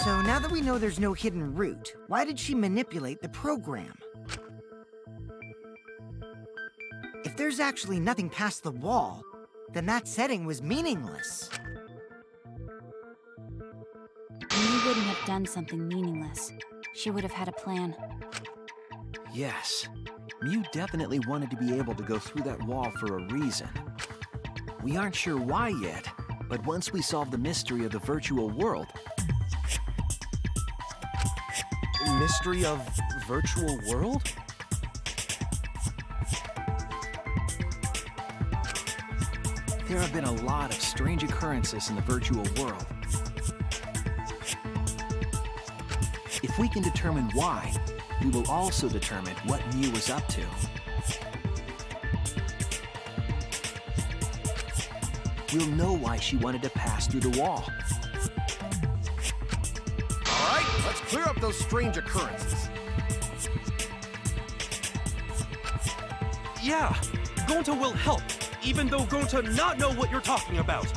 So now that we know there's no hidden route, why did she manipulate the program? If there's actually nothing past the wall, then that setting was meaningless. Mew wouldn't have done something meaningless. She would have had a plan. Yes, Mew definitely wanted to be able to go through that wall for a reason. We aren't sure why yet, but once we solve the mystery of the virtual world... Mystery of virtual world? There have been a lot of strange occurrences in the virtual world. If we can determine why, we will also determine what Mew was up to. We'll know why she wanted to pass through the wall. All right, let's clear up those strange occurrences. Yeah, Gonta will help, even though Gonta not know what you're talking about.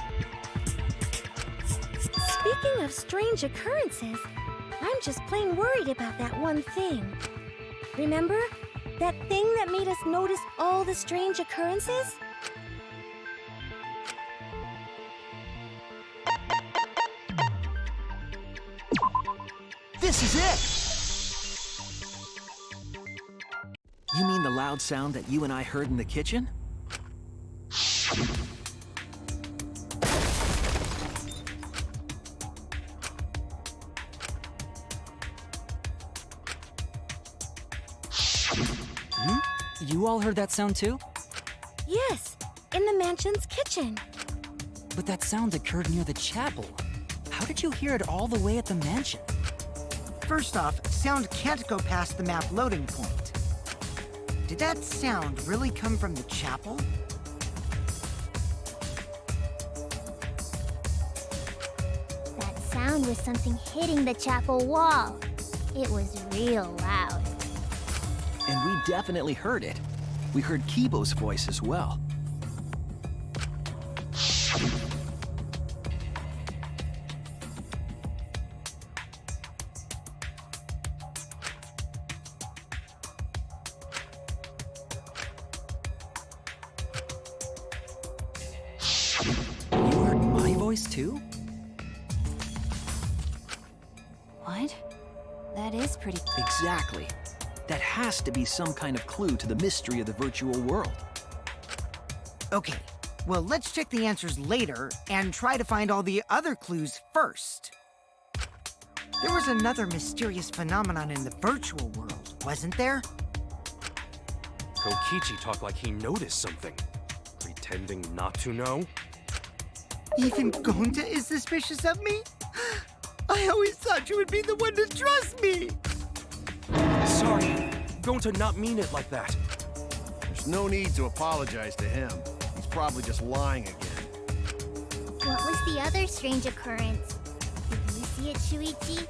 Speaking of strange occurrences, I'm just plain worried about that one thing. Remember? That thing that made us notice all the strange occurrences? This is it! You mean the loud sound that you and I heard in the kitchen? You all heard that sound too? Yes, in the mansion's kitchen. But that sound occurred near the chapel. How did you hear it all the way at the mansion? First off, sound can't go past the map loading point. Did that sound really come from the chapel? That sound was something hitting the chapel wall. It was real loud. And we definitely heard it. We heard Kibo's voice as well. You heard my voice too? What? That is pretty... Exactly. That has to be some kind of clue to the mystery of the virtual world. Okay, well, let's check the answers later and try to find all the other clues first. There was another mysterious phenomenon in the virtual world, wasn't there? Kokichi talked like he noticed something. Pretending not to know? Even Gonta is suspicious of me? I always thought you would be the one to trust me! Sorry, going to not mean it like that. There's no need to apologize to him. He's probably just lying again. What was the other strange occurrence? Did you see it, Shuichi?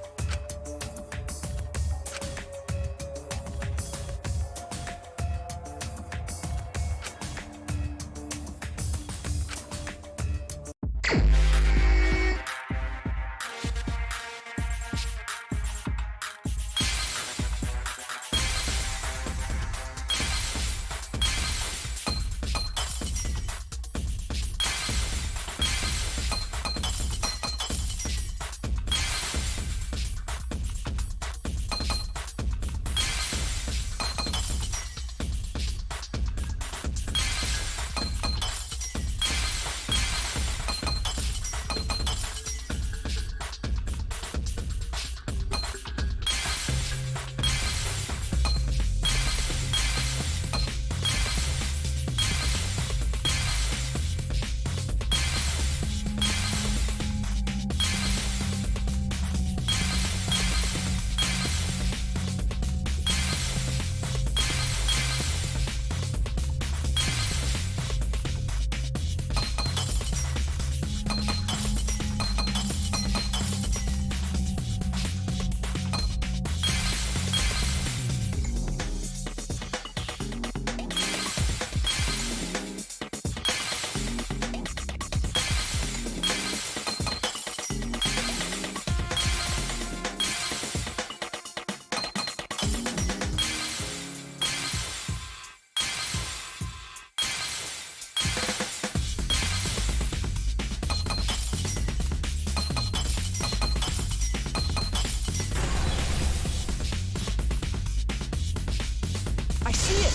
I see it!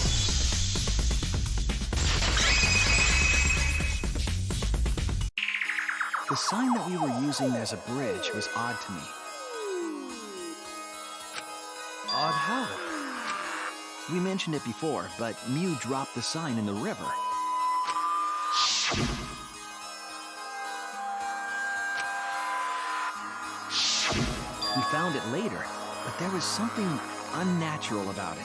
The sign that we were using as a bridge was odd to me. Odd how? We mentioned it before, but Mew dropped the sign in the river. We found it later, but there was something unnatural about it.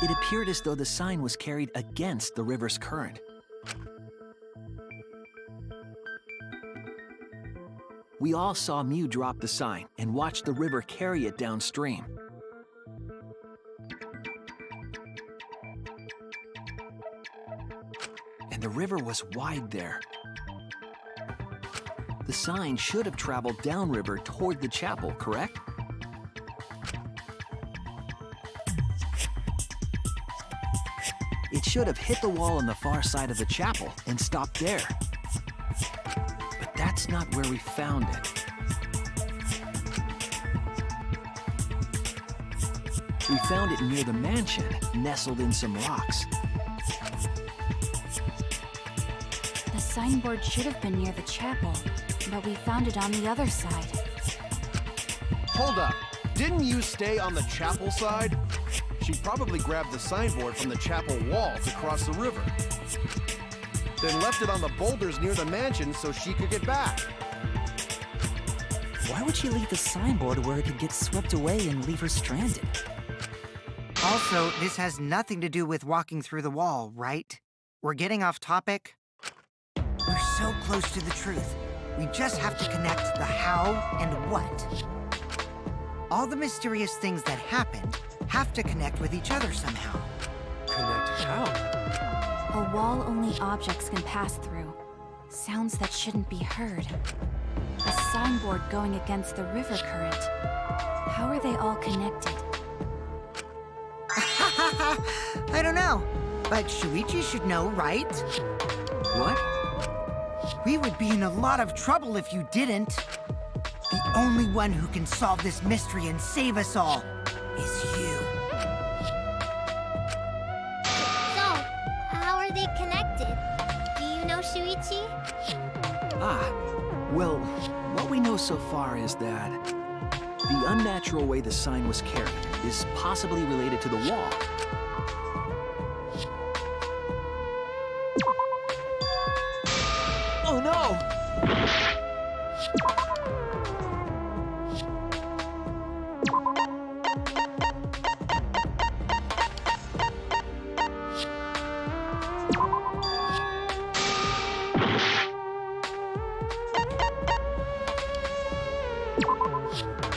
It appeared as though the sign was carried against the river's current. We all saw Mew drop the sign and watch the river carry it downstream. And the river was wide there. The sign should have traveled downriver toward the chapel, correct? It should have hit the wall on the far side of the chapel and stopped there. But that's not where we found it. We found it near the mansion, nestled in some rocks. The signboard should have been near the chapel, but we found it on the other side. Hold up. Didn't you stay on the chapel side? She probably grabbed the signboard from the chapel wall to cross the river. Then left it on the boulders near the mansion so she could get back. Why would she leave the signboard where it could get swept away and leave her stranded? Also, this has nothing to do with walking through the wall, right? We're getting off topic. We're so close to the truth. We just have to connect the how and what. All the mysterious things that happened have to connect with each other somehow. Connect how? A wall only objects can pass through. Sounds that shouldn't be heard. A signboard going against the river current. How are they all connected? I don't know, but Shuichi should know, right? What? We would be in a lot of trouble if you didn't. The only one who can solve this mystery and save us all is you. So, how are they connected? Do you know, Shuichi? Ah, well, what we know so far is that The unnatural way the sign was carried is possibly related to the wall. Oh no!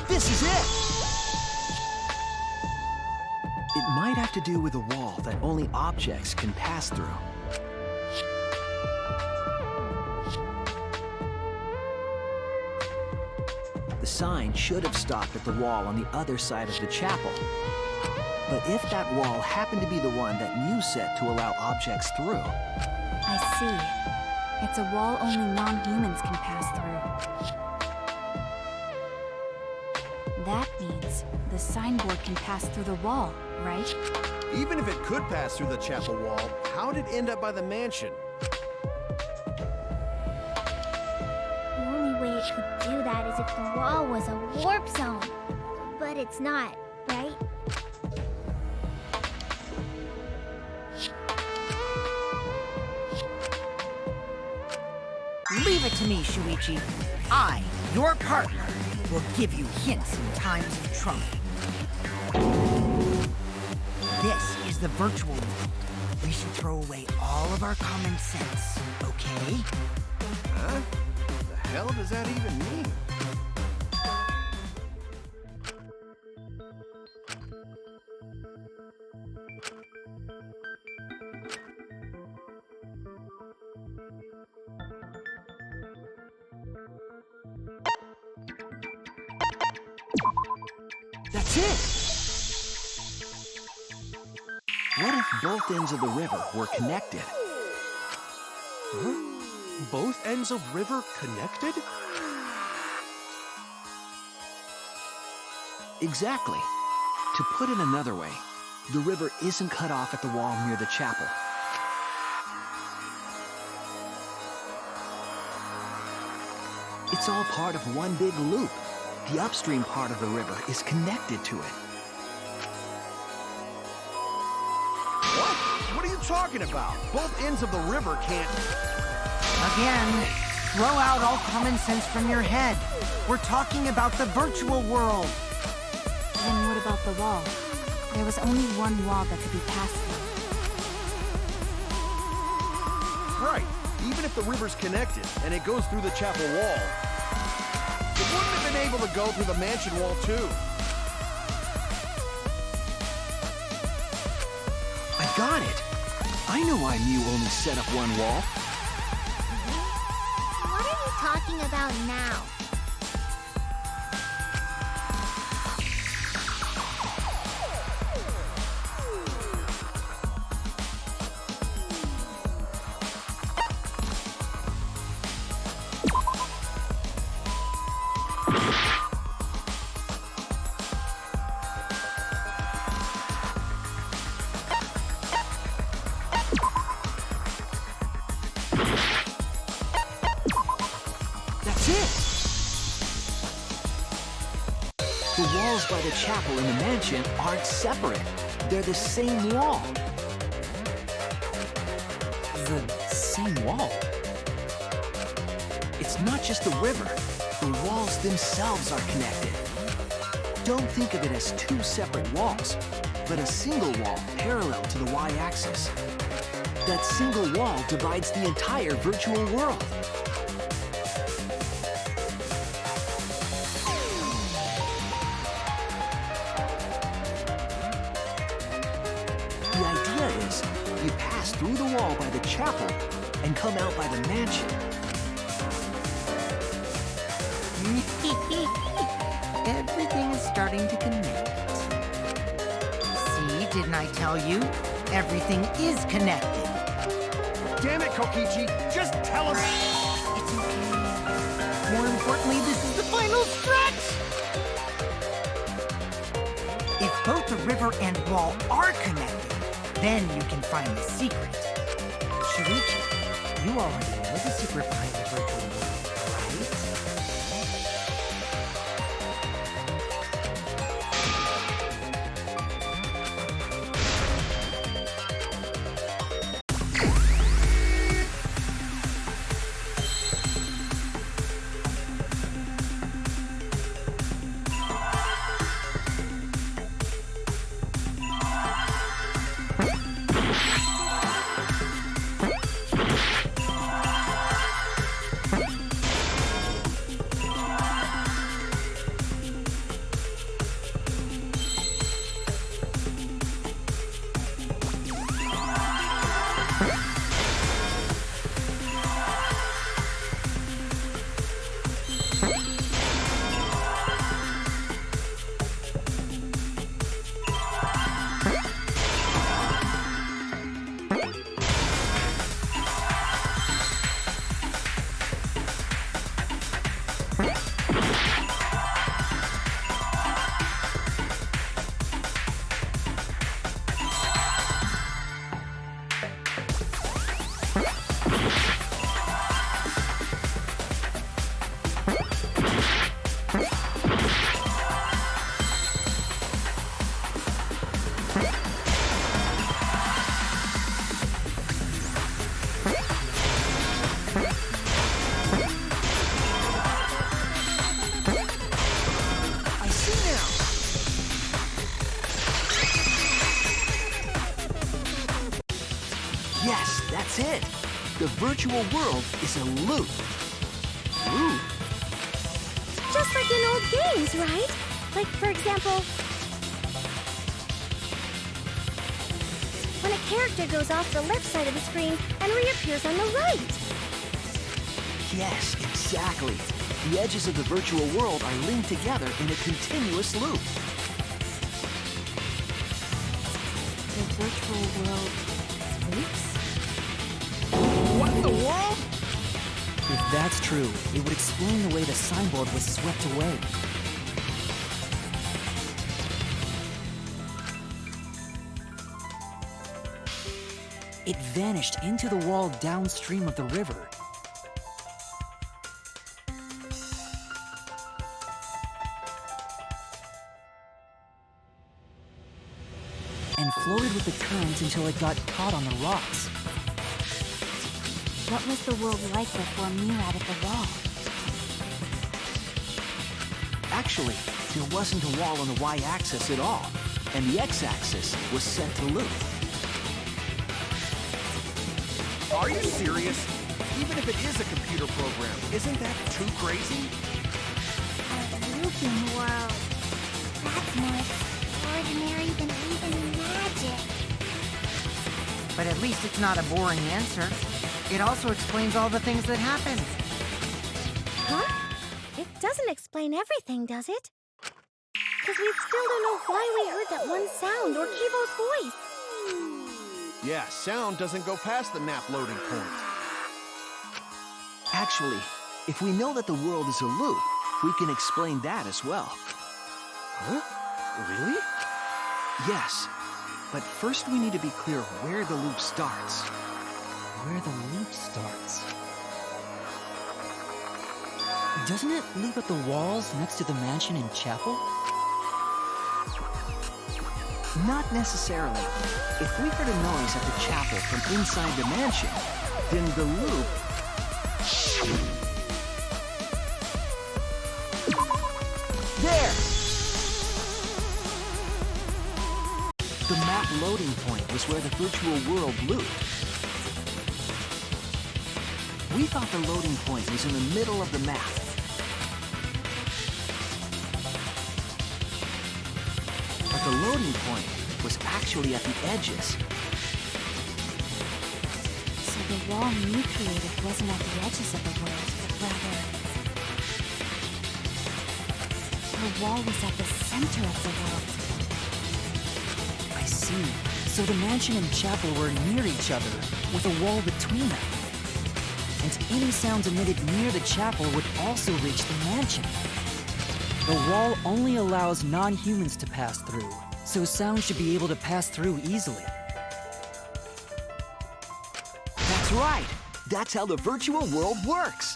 This is it! It might have to do with a wall that only objects can pass through. The sign should have stopped at the wall on the other side of the chapel. But if that wall happened to be the one that you set to allow objects through, I see. It's a wall only non-humans can pass through. That means the signboard can pass through the wall, right? Even if it could pass through the chapel wall, how did it end up by the mansion? The only way it could do that is if the wall was a warp zone. But it's not, right? Leave it to me, Shuichi. I, your partner, will give you hints in times of trouble. This is the virtual world. We should throw away all of our common sense, okay? Huh? The hell does that even mean? that's it! What if both ends of the river were connected? Huh? Both ends of river connected? Exactly. To put it another way, the river isn't cut off at the wall near the chapel. It's all part of one big loop. The upstream part of the river is connected to it. What? What are you talking about? Both ends of the river can't... Again, throw out all common sense from your head. We're talking about the virtual world. Then what about the wall? There was only one wall that could be passed through. Right. Even if the river's connected and it goes through the chapel wall, it wouldn't have been able to go through the mansion wall too. I got it! I know why Mew only set up one wall. What are you talking about now? That's it! The walls by the chapel and the mansion aren't separate. They're the same wall. The same wall? It's not just the river. The walls themselves are connected. Don't think of it as two separate walls, but a single wall parallel to the y-axis. That single wall divides the entire virtual world. The idea is, you pass through the wall by the chapel and come out by the mansion. Everything is starting to connect. See, didn't I tell you? Everything is connected. Damn it, Kokichi! Just tell us... It's okay. More importantly, this is the final stretch! If both the river and wall are connected, then you can find the secret. Shuichi, you already know the secret behind the virtual world, right? I see now. Yes, that's it. The virtual world is a loop. Loop? Just like in old games, right? Like, for example, when a character goes off the left side of the screen and reappears on the right. Yes, exactly. The edges of the virtual world are linked together in a continuous loop. The virtual world loops? What in the world? If that's true, it would explain the way the signboard was swept away. It vanished into the wall downstream of the river. And floated with the current until it got caught on the rocks. What was the world like before Mew added the wall? Actually, there wasn't a wall on the y-axis at all, and the x-axis was set to loop. Are you serious? Even if it is a computer program, isn't that too crazy? A looping world. That's more extraordinary than even magic. But at least it's not a boring answer. It also explains all the things that happened. Huh? It doesn't explain everything, does it? Because we still don't know why we heard that one sound or Kivo's voice. Yeah, sound doesn't go past the map loading point. Actually, if we know that the world is a loop, we can explain that as well. Huh? Really? Yes, but first we need to be clear where the loop starts. Where the loop starts. Doesn't it loop at the walls next to the mansion and chapel? Not necessarily. If we heard a noise at the chapel from inside the mansion, then the loop... There! The map loading point was where the virtual world looped. We thought the loading point was in the middle of the map. But the loading point was actually at the edges. So the wall Mew created wasn't at the edges of the world, but rather... the wall was at the center of the world. I see. So the mansion and chapel were near each other, with a wall between them. And any sounds emitted near the chapel would also reach the mansion. The wall only allows non-humans to pass through, so sound should be able to pass through easily. That's right! That's how the virtual world works!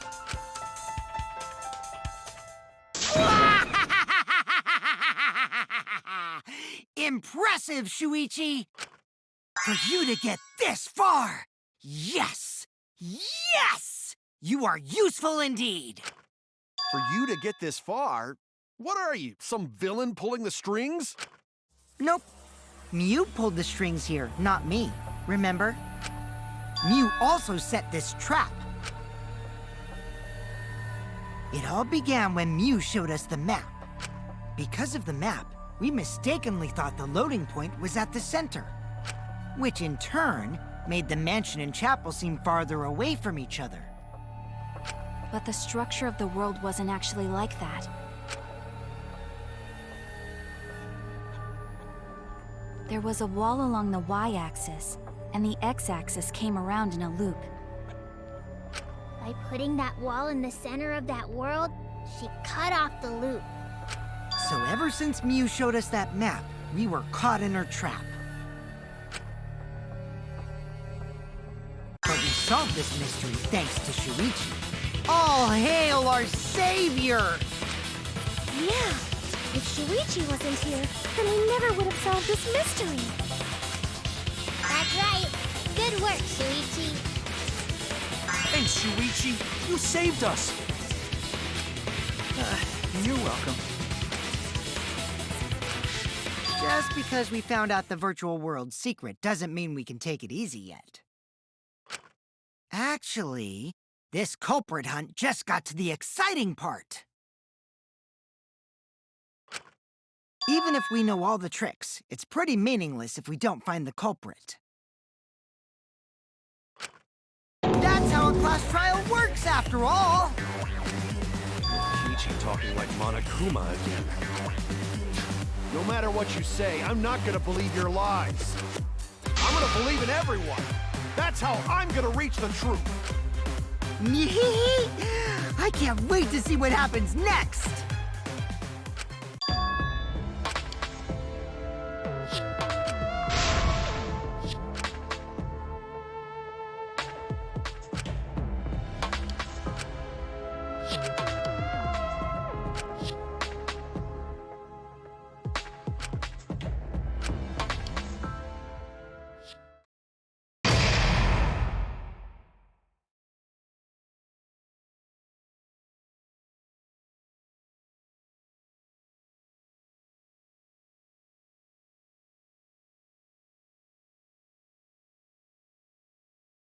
Impressive, Shuichi! For you to get this far! Yes! Yes! You are useful indeed! For you to get this far, what are you, some villain pulling the strings? Nope. Mew pulled the strings here, not me. Remember? Mew also set this trap. It all began when Mew showed us the map. Because of the map, we mistakenly thought the loading point was at the center, which in turn made the mansion and chapel seem farther away from each other. But the structure of the world wasn't actually like that. There was a wall along the y-axis, and the x-axis came around in a loop. By putting that wall in the center of that world, she cut off the loop. So ever since Mew showed us that map, we were caught in her trap. But we solved this mystery thanks to Shuichi. All hail our savior! Yeah, if Shuichi wasn't here, then we never would have solved this mystery. That's right. Good work, Shuichi. Thanks, Shuichi. You saved us. You're welcome. Just because we found out the virtual world's secret doesn't mean we can take it easy yet. Actually, this culprit hunt just got to the exciting part. Even if we know all the tricks, it's pretty meaningless if we don't find the culprit. That's how a class trial works, after all! Kichi talking like Monokuma again. No matter what you say, I'm not gonna believe your lies. I'm gonna believe in everyone. That's how I'm gonna reach the truth. I can't wait to see what happens next!